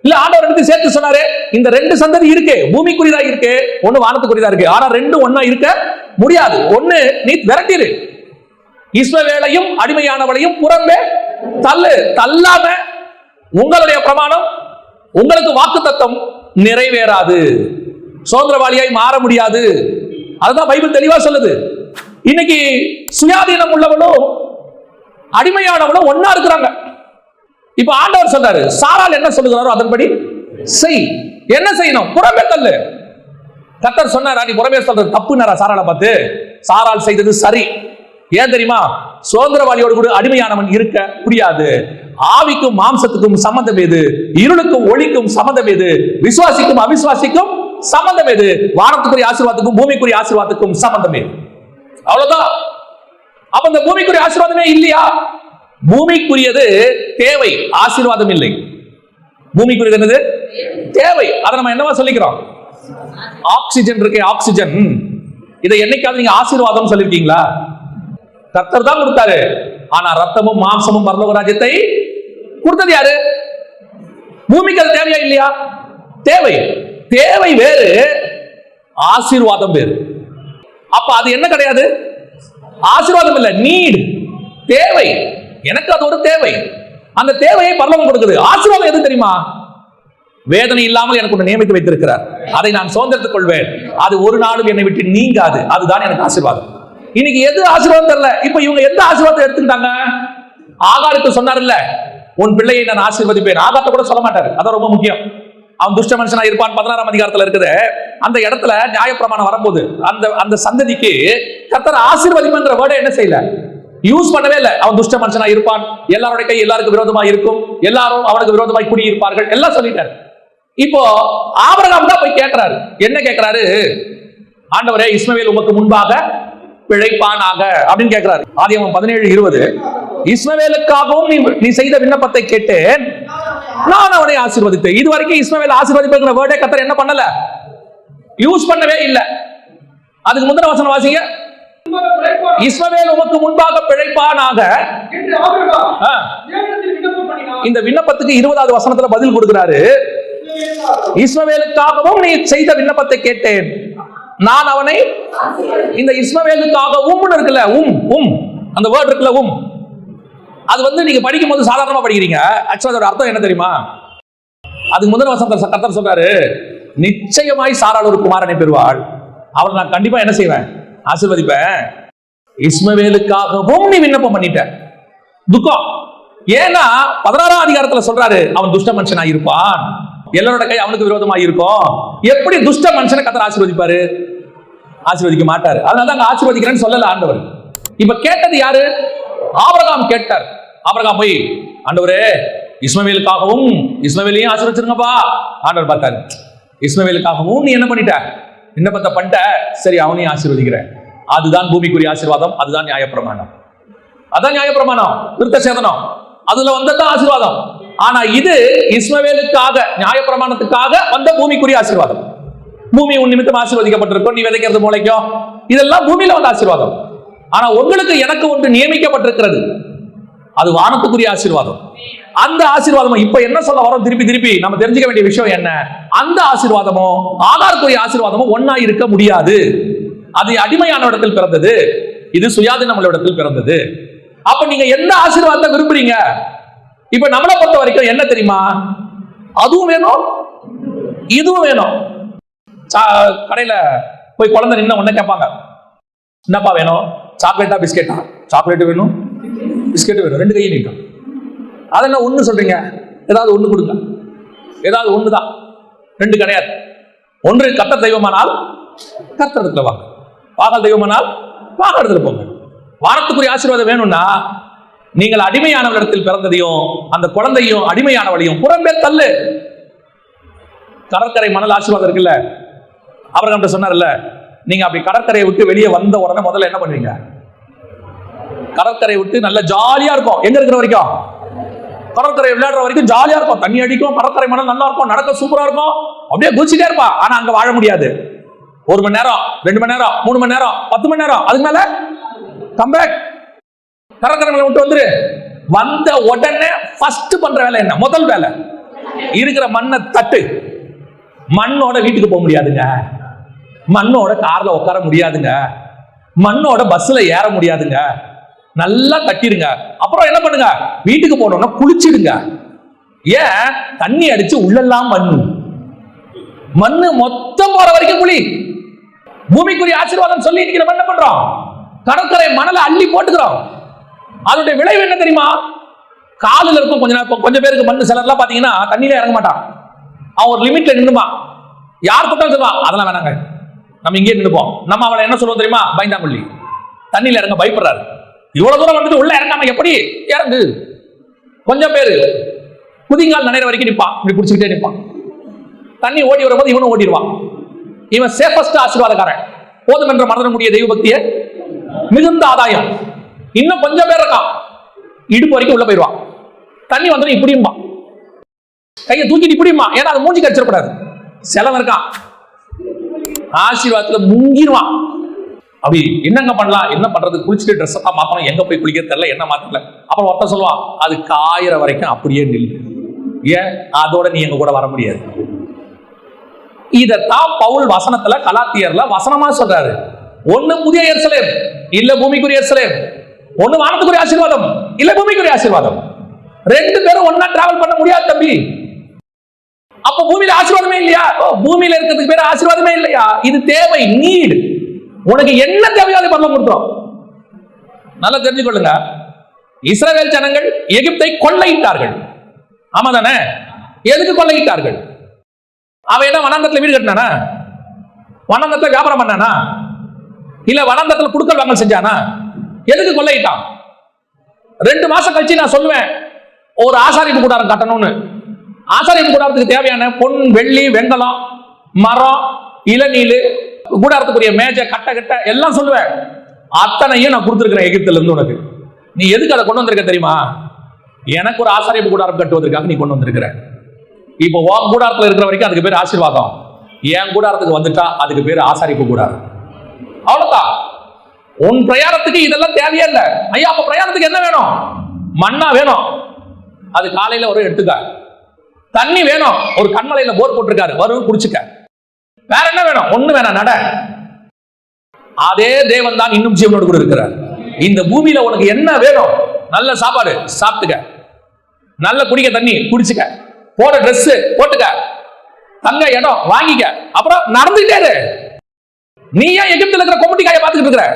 இல்ல ஆண்டவர் எடுத்து சேர்த்து சொன்னாரு, இந்த ரெண்டு சந்ததி இருக்கு, பூமிக்குரியதா இருக்கு, ஒண்ணு வானத்துக்குரியதா இருக்கு. ஆனா ரெண்டு ஒண்ணா இருக்க முடியாது. ஒண்ணு நீ விரட்டிரு, இஸ்மவேலையும் அடிமையானவளையும் புறம்பே தள்ளு. தள்ளாம உங்களுடைய பிரமாணம் உங்களுக்கு வாக்குத்தத்தம் நிறைவேறாது, சுதந்திரவாளியாய் மாற முடியாது. அதுதான் பைபிள் தெளிவா சொல்லுது. இன்னைக்கு சுயாதீனம் உள்ளவளும் அடிமையானவளும் ஒன்னா இருக்கிறாங்க. இப்ப ஆண்டவர் சொல்றாரு, சாரால் என்ன சொல்லுகிறாரோ அதன்படி செய். என்ன செய்யணும்? புறம்பே தள்ளு. கர்த்தர் சொன்னாரா நீ புறம்பே சொல்றது தப்புனாரா? சாராளை பார்த்து சாரால் செய்தது சரி. ஏன் தெரியுமா? சுதந்திரவாளியோடு கூட அடிமையானவன் இருக்க முடியாது. ஆவிக்கும் மாம்சத்துக்கும் சம்பந்தம் எது? இருளுக்கும் ஒளிக்கும் சம்பந்தம் எது? விசுவாசிக்கும் அவிசுவாசிக்கும் சம்பந்தம் எது? வானத்துக்குரிய ஆசீர்வாதத்துக்கும் பூமிக்குரிய ஆசீர்வாதத்துக்கும் சம்பந்தம் எது? அவ்வளவுதான். அப்ப இந்த பூமிக்குரிய ஆசீர்வாதமே இல்லையா? பூமிக்குரியது தேவை, ஆசீர்வாதம் இல்லை. பூமிக்குரியது என்னது? தேவை. அதை நம்ம என்னவா சொல்லிக்கிறோம்? ஆக்சிஜன் இருக்கே, ஆக்சிஜன். இதை என்னைக்காவது நீங்க ஆசீர்வாதம் சொல்லிருக்கீங்களா? கர்த்தர் தான் கொடுத்தாரு. ஆனா ரத்தமும் மாம்சமும் பரலோக ராஜ்யத்தை கொடுத்தது யாரு? பூமிக்கு அது தேவையா இல்லையா? தேவை. தேவை வேறு, ஆசீர்வாதம் வேறு. அப்ப அது என்ன கிடையாது? ஆசீர்வாதம் இல்ல, நீட், தேவை. எனக்கு அது ஒரு தேவை. அந்த தேவையை பரலோகம் கொடுக்குது. ஆசீர்வாதம் எது தெரியுமா? வேதனை இல்லாமல் எனக்கு ஒன்று நியமித்து வைத்திருக்கிறார், அதை நான் சுதந்திரத்துக் கொள்வேன், அது ஒரு நாளும் என்னை விட்டு நீங்காது. அதுதான் எனக்கு ஆசீர்வாதம். இன்னைக்கு எது ஆசீர்வாதம் தெரியல. இப்ப இவங்க எந்த ஆசீர்வாதத்தை எடுத்துக்கிட்டாங்க? ஆகாருக்கு சொன்னார் இல்ல, உன் பிள்ளையை நான் ஆசீர்வதிப்பேன். ஆகாரத்தை கூட சொல்ல மாட்டாரு, அதான் ரொம்ப முக்கியம். அவன் துஷ்ட மனுஷனா இருப்பான். 16ஆம் அதிகாரத்துல இருக்குது. அந்த இடத்துல நியாயப்பிரமாணம் வரும்போது அந்த சந்ததிக்கு கர்த்தர் ஆசீர்வதிப்புங்கிற வேர்டை என்ன செய்யல, யூஸ் பண்ணவே இல்லை. அவன் துஷ்ட மனுஷனா இருப்பான், எல்லாருடைய கை எல்லாருக்கும் விரோதமா இருக்கும், எல்லாரும் அவனுக்கு விரோதமாய் குடியிருப்பார்கள், எல்லாம் சொல்லிட்டாரு. இப்போ ஆபிரகாம் தான் போய் கேட்கிறாரு. என்ன கேட்கிறாரு? ஆண்டவரே, இஸ்மவேல் உமக்கு முன்பாக பிழைப்பானாக அப்படின்னு கேட்கிறாரு. ஆதியாகமம் 17:20. இஸ்மவேலுக்காகவும் நீ செய்த விண்ணப்பத்தை கேட்டேன், நான் அவனை ஆசீர்வதித்தேன். இதுவரைக்கும் இஸ்மவேல் ஆசீர்வதிப்புங்கிற வேர்டை கர்த்தர் என்ன பண்ணல, யூஸ் பண்ணவே இல்லை. அதுக்கு முந்தின வசனம் வாசிங்க. இஸ்மவேல் உமக்கு முன்பாக பிழைப்பானாக. இந்த விண்ணப்பத்துக்கு 20வது வசனத்துல பதில் கொடுக்கிறாரு. இஸ்மவேலுக்காகவும் நீ செய்த விண்ணப்பத்தை கேட்டேன், நான் அவனை. இந்த இஸ்மவேலுக்காகவும் இருக்குல்ல, அந்த வேர்ட் இருக்குல்ல, அது நீங்க படிக்கும் போது சாதாரணமா படிக்கிறீங்க. ஆக்சுவலா அதோட அர்த்தம் என்ன தெரியுமா? அதுக்கு முதல் வசனத்துல கர்த்தர் சொல்றாரு, நிச்சயமாய் சாராள் ஒரு குமாரனை பெறுவாள், அவளை நான் கண்டிப்பா என்ன செய்வேன், ஆசீர்வதிப்பேன். இஸ்மவேலுக்காகவும் நீ விண்ணப்பம் பண்ணிட்ட. துக்கம் ஏன்னா 16ஆம் அதிகாரத்துல சொல்றாரு, அவன் துஷ்ட மனுஷனா இருப்பான், எல்லாரோட கை அவனுக்கு விரோதமா இருக்கும். எப்படி துஷ்ட மனுஷனை கர்த்தர் ஆசீர்வதிப்பாரு? ஆசீர்வதிக்க மாட்டாரு. அதனால அங்க ஆசீர்வதிக்கிறேன்னு சொல்லல ஆண்டவர். இப்ப கேட்டது யாரு? ஆபிரகாம் கேட்டார். ஆபிரகாம் போய், ஆண்டவரே, இஸ்மவேலுக்காகவும் இஸ்மவேலையும் ஆசீர்வதிச்சிருங்கப்பா. ஆண்டவர் பார்த்தாரு, இஸ்மவேலுக்காகவும் நீ என்ன பண்ணிட்ட, விண்ணப்பத்தை பண்ணிட்ட, சரி அவனையும் ஆசீர்வதிக்கிறேன். அதுதான் பூமிக்குரிய ஆசீர்வாதம், அதுதான் நியாயப்பிரமாணம். அதான் நியாயப்பிரமாணம், விருத்த சேதனம், அதுல வந்ததான் ஆசீர்வாதம். ஆனா இது இஸ்மவேலுக்காக, நியாயப்பிரமாணத்துக்காக வந்த பூமிக்குரிய ஆசீர்வாதம். பூமி உன் நிமித்தம் ஆசீர்வதிக்கப்பட்டிருக்கும், நீ விதைக்கிறது முளைக்கும், இதெல்லாம் பூமியில வந்த ஆசீர்வாதம். ஆனா உங்களுக்கு எனக்கு ஒன்று நியமிக்கப்பட்டிருக்கிறது, அது வானத்துக்குரிய ஆசீர்வாதம். அந்த ஆசீர்வாதமும் இப்ப என்ன சொல்ல வரோம், திருப்பி நம்ம தெரிஞ்சுக்க வேண்டிய விஷயம் என்ன, அந்த ஆசீர்வாதமும் ஆகாருக்குரிய ஆசீர்வாதமும் ஒன்னா இருக்க முடியாது. அது அடிமையான இடத்தில் பிறந்தது, இது சுயாதீன இடத்தில் பிறந்தது. அப்ப நீங்க எந்த ஆசீர்வாதத்தை விரும்புறீங்க? இப்ப நம்மளை பொறுத்த வரைக்கும் என்ன தெரியுமா, அதுவும் வேணும் இதுவும் வேணும். கடையில போய் குழந்தை நின்று ஒண்ணு கேட்பாங்க, என்னப்பா வேணும், சாக்லேட்டா பிஸ்கெட்டா? சாக்லேட் வேணும், பிஸ்கெட் வேணும், ரெண்டு கையும் நீட்டும். அது என்ன ஒண்ணு சொல்றீங்க, ஏதாவது ஒண்ணு கொடுங்க, ஏதாவது ஒண்ணுதான், ரெண்டு கிடையாது. ஒன்று கர்த்தர் தெய்வமானால் கர்த்தர் இடத்துல வாங்க, பாகல் தெய்வமானால் பாகல் இடத்துல போங்க. வானத்துக்குரிய ஆசீர்வாதம் வேணும்னா நீங்கள் அடிமையானவரிடத்தில் பிறந்ததையும் அந்த குழந்தையும் அடிமையானவளையும் புறம்பே தள்ளு. கடற்கரை மணல் ஆசீர்வாதம் இருக்குல்ல, அவர்கிட்ட சொன்னார்ல, நீங்க அப்படி கடற்கரையை விட்டு வெளியே வந்த உடனே முதல்ல என்ன பண்ணுவீங்க? கடற்கரை விட்டு நல்ல ஜாலியா இருக்கும். எங்க இருக்கிற வரைக்கும், கடற்கரை விளையாடுற வரைக்கும் ஜாலியா இருக்கும், தண்ணி அடிக்கும், கடற்கரை மணல் நல்லா இருக்கும், நடக்க சூப்பரா இருக்கும், அப்படியே குதிச்சுட்டே இருப்பா. ஆனா அங்க வாழ முடியாது. 1 மணி நேரம், 2 மணி நேரம், 3 மணி நேரம், 10 மணி நேரம், அதுக்கு மேல கம்பேக். கடற்கரை விட்டு வந்துரு. வந்த உடனே ஃபர்ஸ்ட் பண்ற வேலை என்ன? முதல் வேலை இருக்கிற மண்ணை தட்டு. மண்ணோட வீட்டுக்கு போக முடியாதுங்க, மண்ணோட கார்ல உட்கார முடியாதுங்க, மண்ணோட பஸ்ல ஏற முடியாதுங்க. நல்லா தட்டிடுங்க. அப்புறம் என்ன பண்ணுங்க, வீட்டுக்கு போனோம்னா குளிச்சிடுங்க. ஏன்? தண்ணி அடிச்சு உள்ளெல்லாம் மண்ணு, மண்ணு மொத்தம் போற வரைக்கும் குழி. பூமிக்குரிய ஆசீர்வாதம் சொல்லி இன்னைக்கு நம்ம என்ன பண்றோம்? கடற்கரை மணலை அள்ளி போட்டுக்கிறோம். அதனுடைய விளைவு என்ன தெரியுமா? காலில் இருக்கும் கொஞ்ச நேரம். கொஞ்சம் பேருக்கு மண்ணு சிலர்லாம் பாத்தீங்கன்னா தண்ணியில இறங்க மாட்டான். அவன் ஒரு லிமிட்ல நின்றுமா. யார் தொட்டாலும் சொல்லுவான் அதெல்லாம் வேணாங்க, நம்ம இங்கே நின்றுப்போம். நம்ம அவளை என்ன சொல்லுவோம் தெரியுமா? பயந்தாங்கொள்ளி. தண்ணியில இறங்க பயப்படுறாரு. இவ்வளவு தூரம் வந்துட்டு உள்ள இறங்காம எப்படி இறங்கு? கொஞ்சம் பேரு குதிங்கால் நனைற வரைக்கும் நிற்பான், இப்படி பிடிச்சிக்கிட்டே நிற்பான். தண்ணி ஓடி வரும்போது இவனும் ஓடிடுவான். இவன் சேஃபஸ்ட் ஆசீர்வாதக்காரன். போதும் என்ற மறந்துடக்கூடிய தெய்வ பக்திய மிகுந்த ஆதாயம். இன்னும் கொஞ்சம் பேர் இருக்கான், இடுப்பு வரைக்கும் உள்ள போயிடுவான். தண்ணி வந்து இப்படியும்பா, கையை தூக்கிட்டு இப்படியுமா, ஏன்னா அது மூஞ்சி கடிச்சிடக்கூடாது. செலவு இருக்கான், ஆசீர்வாதத்துல முங்கிடுவான். அப்படி என்னங்க பண்ணலாம்? என்ன பண்றது? குளிச்சுட்டு ட்ரெஸ் தான் மாத்தணும், எங்க போய் குளிக்க தெரியல, என்ன மாத்தல. அப்புறம் ஒருத்தன் சொல்லுவான் அது காயிற வரைக்கும் அப்படியே நில்லு. ஏன்? அதோட நீ எங்க கூட வர முடியாது. இதத்தான் பவுல் வசனத்துல கலாத்தியர்ல வசனமா சொல்றாரு. ஒண்ணு புதிய எருசலேம், இல்ல பூமிக்குரிய எருசலேம். ஒண்ணு வானத்துக்குரிய ஆசீர்வாதம், இல்ல பூமிக்குரிய ஆசீர்வாதம். ரெண்டு பேரும் ஒன்னா டிராவல் பண்ண முடியாது தம்பி. அப்ப பூமியில ஆசீர்வாதமே இல்லையா? பூமியில இருக்கிறதுக்கு பேர் ஆசீர்வாதமே இல்லையா? இது தேவை, நீடு. உனக்கு என்ன தேவையோ அதை பரலோகம் கொடுக்கிறோம். நல்லா தெரிஞ்சுக்கொள்ளுங்க. இஸ்ரவேல் ஜனங்கள் எகிப்தை கொள்ளையிட்டார்கள். ஆமா தானே? எதுக்கு கொள்ளையிட்டார்கள்? அவன் என்ன வனாந்தரத்துல வீடு கட்டினானா? வனாந்தரத்துல வியாபாரம் பண்ணானா? இல்ல வனாந்தரத்துல குடுக்கல் வாங்கல் செஞ்சானா? எதுக்கு கொள்ளையிட்டான்? 2 மாசம் கழிச்சு நான் சொல்லுவேன் ஒரு ஆசாரிப்பு கூடாரம் கட்டணும்னு. ஆசாரிப்பு கூடாரத்துக்கு தேவையான பொன், வெள்ளி, வெங்கலம், மரம், இளநீல், கூடாரத்துக்குரிய மேஜை, கட்ட கட்ட எல்லாம் சொல்லுவேன். அத்தனையும் நான் கொடுத்துருக்கிறேன் எகிப்துல இருந்து உனக்கு. நீ எதுக்கு அதை கொண்டு வந்திருக்க தெரியுமா? எனக்கு ஒரு ஆசாரிப்பு கூடாரம் கட்டுவதற்காக நீ கொண்டு வந்திருக்கிற. இப்போ உன் கூடாரத்தில் இருக்கிற வரைக்கும் அதுக்கு பேர் ஆசீர்வாதம். என் கூடாரத்துக்கு வந்துட்டா அதுக்கு பேர் ஆசாரிப்பு கூடாரம். அவ்வளவுதான். உன் பிரயாணத்துக்கு இதெல்லாம் தேவையே இல்லை. ஐயா, அப்ப பிரயாணத்துக்கு என்ன வேணும்? மண்ணா வேணும், அது காலையில ஒரு எடுத்துக்க. தண்ணி வேணும், ஒரு கண்மலையில போர் போட்டிருக்காரு, வரும் குடிச்சுக்க. வேற என்ன வேணும்? ஒண்ணு வேணாம், நட. அதே தேவன் தான் இன்னும் ஜீவனோடு கூட இருக்கிறார். இந்த பூமியில உனக்கு என்ன வேணும்? நல்ல சாப்பாடு சாப்பிட்டுக்க, நல்ல குடிக்க தண்ணி குடிச்சுக்க, போட ட்ரெஸ் போட்டுக்க, தங்க இடம் வாங்கிக்க, அப்புறம் நடந்துட்டே இரு. நீ ஏன் எகிப்தில் இருக்கிற கொம்பட்டி காயை பார்த்துக்கிட்டு இருக்கிற?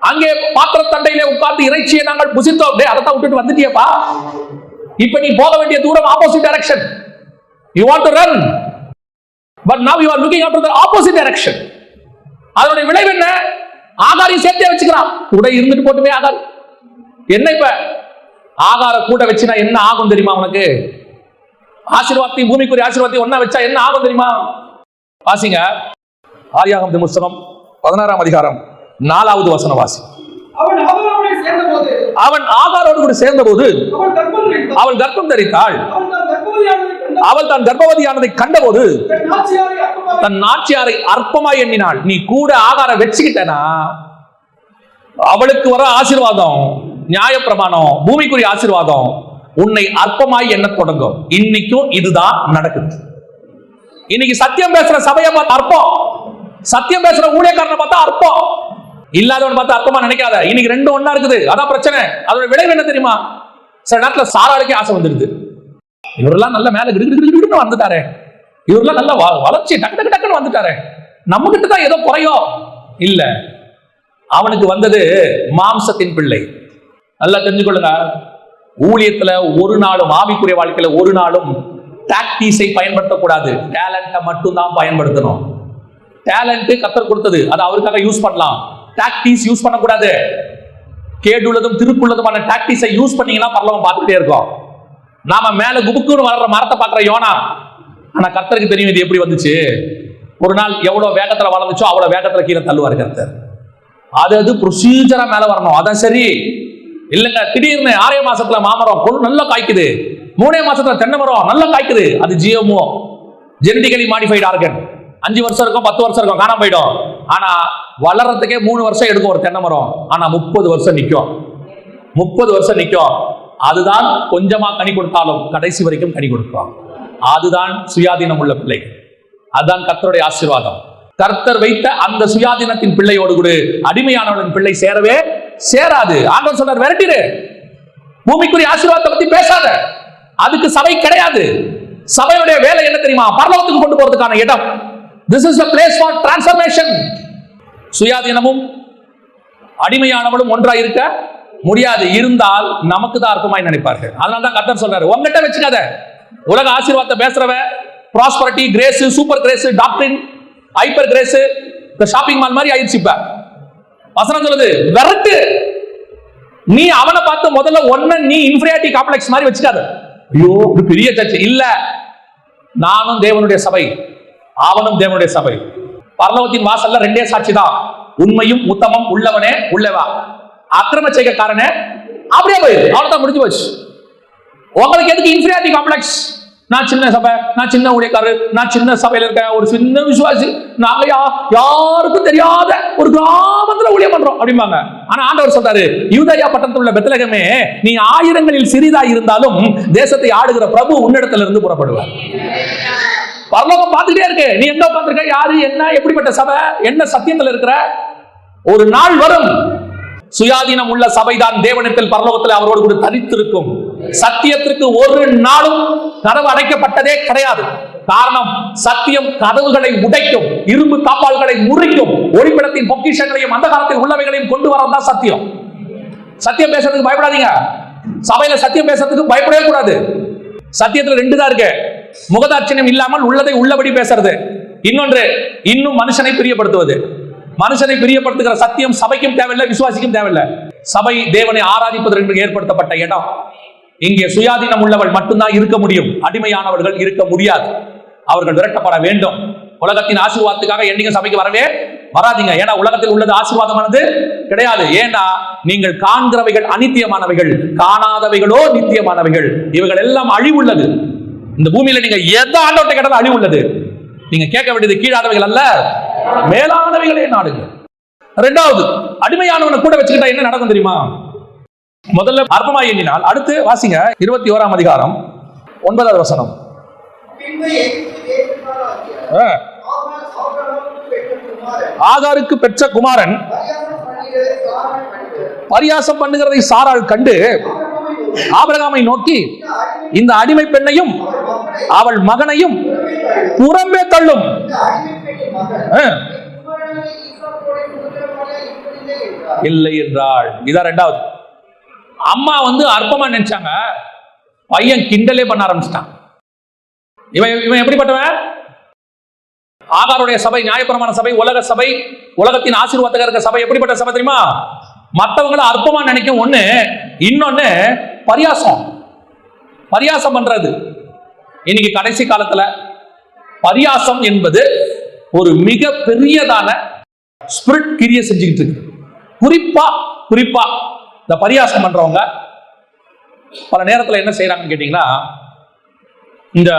அங்கே பாத்திர தண்டையிலே உட்கார்ந்து இறைச்சியை நாங்கள் புசித்தோம். அதைத்தான் விட்டுட்டு வந்துட்டியப்பா. இப்ப நீ போக வேண்டிய தூரம் opposite direction. You want to run, but now you are looking after the opposite direction. அதனுடைய விளைவு என்ன? ஆகாரி சேர்த்தே வச்சுக்கிறான். கூட இருந்துட்டு போட்டுமே ஆகார். என்ன இப்ப ஆகார கூட வச்சுனா என்ன ஆகும் தெரியுமா உனக்கு? ஆசீர்வாதத்தை, பூமிக்குரிய ஆசீர்வாதத்தை ஒன்னா வச்சா என்ன ஆகும் தெரியுமா? வாசிங்க ஆதியாகமத்தின் புத்தகம் 16ஆம் அதிகாரம் 4வது வசனம் வாசி. அவன் ஆகாரோடு கூட சேர்ந்தபோது அவள் கர்ப்பம் தரித்தாள். அவள் தான் கர்ப்பவதியானதை கண்டபோது தன் நாச்சியாரை அற்பமாய் எண்ணினாள். நீ கூட ஆகார வச்சுக்கிட்டனா அவளுக்கு வர ஆசீர்வாதம், நியாயப்பிரமாணம், பூமிக்குரிய ஆசீர்வாதம் உன்னை அற்பமாய் எண்ண தொடங்கும். இன்னைக்கும் இதுதான் நடக்குது. இன்னைக்கு சத்தியம் பேசுற சபையை பார்த்தா அற்பம், சத்தியம் பேசுற ஊழியக்காரனை பார்த்தா அற்பம், இல்லாதவன் பார்த்தா அற்பமா நினைக்காத. இன்னைக்கு ரெண்டும் ஒண்ணா இருக்குது. அதான் பிரச்சனை. அதோட விளைவு என்ன தெரியுமா? சில நேரத்துல சாராளுக்கே ஆசை வந்துடுது. இவரெல்லாம் நல்ல மேல கிடுகிடுன்னு வந்துட்டாரே, இவரெல்லாம் நல்ல வளர்ச்சி டக்கு டக்குன்னு வந்துட்டாரே, நம்ம கிட்ட தான் ஏதோ குறையோ. இல்ல, அவனுக்கு வந்தது மாம்சத்தின் பிள்ளை. நல்லா தெரிஞ்சுக்கொள்ளுங்க. ஊழியத்துல ஒரு நாளும், ஆவிக்குரிய வாழ்க்கையில ஒரு நாளும் டாக்டிஸை பயன்படுத்தக்கூடாது. டேலண்ட்டை மட்டும் தான் பயன்படுத்தணும். டேலண்ட் கர்த்தர் கொடுத்தது, அதை அவருக்காக யூஸ் பண்ணலாம். டாக்டிஸ் யூஸ் பண்ணக்கூடாது. கேடுள்ளதும் திருக்குள்ளதுமான டாக்டிஸை யூஸ் பண்ணீங்கன்னா பரலோகம் பார்த்துட்டே இருக்கும். நாம மேல குபுக்குன்னு வளர்ற மரத்தை பார்க்கிற யோனா, ஆனா கர்த்தருக்கு தெரியும் இது எப்படி வந்துச்சு. ஒரு நாள் எவ்வளவு வேகத்துல வளர்ந்துச்சோ அவ்வளவு வேகத்துல கீழே தள்ளுவார் கர்த்தர். அது ப்ரொசீஜரா மேல வரணும். அதான் சரி. இல்லங்க திடீர்னு 6 மாசத்துல மாமரம் பொருள் நல்லா காய்க்குது, 3 மாசத்துல தென்னை மரம் நல்லா காய்க்குது, அது ஜிஎம்ஓ, ஜெனடிக்கலி மாடிஃபைடு ஆர்கன். 5 வருஷம் இருக்கும், 10 வருஷம் இருக்கும், காணாம போயிடும். ஆனா வளர்றதுக்கே 3 வருஷம் எடுக்கும் ஒரு தென்னை மரம். ஆனா 30 வருஷம் நிற்கும், 30 வருஷம் நிற்கும். அதுதான் கொஞ்சமா கனி கொடுத்தாலும் கடைசி வரைக்கும் கனி கொடுக்கும். அதுதான் சுயாதீனம் உள்ள பிள்ளை. அதுதான் கர்த்தருடைய ஆசீர்வாதம். கர்த்தர் வைத்த அந்த சுயாதீனத்தின் பிள்ளையோடு கூட அடிமையானவளின் பிள்ளை சேரவே சேராது. ஆண்டவர் சொல்றார், விரட்டிடு. பூமிக்குரிய ஆசீர்வாதத்தை பத்தி பேசாத. அதுக்கு சபை கிடையாது. சபையுடைய வேலை என்ன தெரியுமா? பரலோகத்துக்கு கொண்டு போறதுக்கான இடம். This is the place for transformation. சுயாதீனமும் அடிமையானவளும் ஒன்றா இருக்க முடியாது. இருந்தால் நமக்கு தான் அற்பமாய் நினைப்பார்கள். அதனால தான் கர்த்தர் சொல்றாரு, உங்ககிட்ட வச்சுக்காத. உலக ஆசீர்வாதத்தை பேசுறவ ப்ராஸ்பரிட்டி, கிரேஸ், சூப்பர் கிரேஸ், டாக்டரின், ஹைப்பர் கிரேஸ், இந்த ஷாப்பிங் மால் மாதிரி ஆயிடுச்சு. இப்ப வசனம் சொல்லுது, விரட்டு. நீ அவனை பார்த்து முதல்ல ஒன்ன நீ இன்ஃபீரியாரிட்டி காம்ப்ளெக்ஸ் மாதிரி வச்சுக்காத. ஐயோ இது பெரிய சர்ச்சை இல்ல. நானும் தேவனுடைய சபை, அவனும் தேவனுடைய சபை. பரலோகத்தின் வாசல்ல ரெண்டே சாட்சி தான், உண்மையும் உத்தமம் உள்ளவனே உள்ளவா. அக்கிரம செய்கைக்காரனே அப்படியே போயிரு. அவ்வளவுதான், முடிஞ்சு போச்சு. உங்களுக்கு எதுக்கு இன்ஃபீரியாரிட்டி காம்ப்ளெக்ஸ்? நான் சின்ன சபை, நான் சின்ன ஊழியக்காரர், நான் சின்ன சபையில இருக்க ஒரு சின்ன விசுவாசி, நாங்க யாருக்கும் தெரியாத ஒரு கிராமத்துல ஊழியம் பண்றோம் அப்படிம்பாங்க. ஆனா ஆண்டவர் சொல்றாரு, யூதேயா பட்டணத்தில் உள்ள பெத்லகேமே, நீ ஆயிரங்களில் சிறிதா இருந்தாலும் தேசத்தை ஆளுகிற பிரபு உன்னிடத்துல இருந்து புறப்படுவார். பரலோகம் பார்த்துட்டே இருக்கு. நீ எங்க உட்கார்ந்திருக்க, யாரு, என்ன, எப்படிப்பட்ட சபை, என்ன சத்தியத்துல இருக்கிற? ஒரு நாள் வரும், சுயாதீனம் உள்ள சபைதான் தேவனிடத்தில் பரலோகத்தில் அவரோடு கூட தரித்திருக்கும். சத்தியத்திற்கு ஒரு நாளும் கதவு அடைக்கப்பட்டதே கிடையாது. காரணம், சத்தியம் கதவுகளை உடைக்கும், இரும்பு தாப்பால்களை முறிக்கும், ஒளிப்படத்தின் பொக்கிஷங்களையும் அந்த காலத்தில் உள்ளவைகளையும் கொண்டு வரதான் சத்தியம். சத்தியம் பேசுறதுக்கு பயப்படாதீங்க. சபையில சத்தியம் பேசுறதுக்கு பயப்படவே கூடாது. சத்தியத்துல ரெண்டு தான் இருக்கு, முகதாட்சியம் இல்லாமல் உள்ளதை உள்ளபடி பேசுறது, இன்னொன்று இன்னும் மனுஷனை பிரியப்படுத்துவது. மனுஷனை பிரியப்படுத்துகிற சத்தியம் சபைக்கும் தேவையில்லை, விசுவாசிக்கும் தேவையில்லை. சபை தேவனை ஆராதிப்பதற்கு ஏற்படுத்தப்பட்ட இடம். இங்கே சுயாதீனம் உள்ளவள் மட்டும்தான் இருக்க முடியும், அடிமையானவர்கள் இருக்க முடியாது. அவர்கள் விரட்டப்பட வேண்டும். உலகத்தின் ஆசீர்வாதத்துக்காக என்னைக்கு சபைக்கு வரவே வராதீங்க. ஏன்னா உலகத்தில் உள்ளது ஆசீர்வாதமானது கிடையாது. ஏன்னா நீங்கள் காண்கிறவைகள் அநித்தியமானவைகள், காணாதவைகளோ நித்தியமானவைகள். இவைகள் எல்லாம் அழிவுள்ளது. இந்த பூமியில நீங்க எந்த ஆண்டவர்கிட்ட கேட்டாலும் அழிவுள்ளது. நீங்க கேட்க வேண்டியது கீழானவைகள் அல்ல, மேலானவைகளே நாடுங்க. இரண்டாவது, அடிமையானவனை கூட வச்சுக்கிட்டா என்ன நடக்கும் தெரியுமா? முதல்ல அற்பமாய் எண்ணினால், அடுத்து வாசிங்க 21ஆம் அதிகாரம் 9வது வசனம். ஆகாருக்கு பெற்ற குமாரன் பரியாசம் பண்ணுகிறதை சாராள் கண்டு ஆபிரகாமை நோக்கி, இந்த அடிமை பெண்ணையும் அவள் மகனையும் புறம்பே தள்ளும். இல்லை என்றாள். இதான் இரண்டாவது. அம்மா அற்பமா நினைச்சாங்க, பையன் கிண்டலே பண்ண ஆரம்பிச்சிட்டான். இவன் எப்படிப்பட்டவன்? ஆகாருடைய சபை, நியாயப்பிரமாண சபை, உலக சபை, உலகத்தின் ஆசீர்வாதத்துக்கு இருக்க சபை எப்படிப்பட்ட சபை தெரியுமா? மற்றவங்களை அற்பமா நினைக்கும் ஒண்ணு, இன்னொன்னு பரியாசம். பரியாசம் பண்றது. இன்னைக்கு கடைசி காலத்துல பரியாசம் என்பது ஒரு மிக பெரியதான ஸ்பிரிட் கிரியை செஞ்சுக்கிட்டு இருக்கு. குறிப்பா இந்த பரியாசம் பண்றவங்க பல நேரத்தில் என்ன செய்யறாங்கன்னு கேட்டீங்கன்னா, இந்த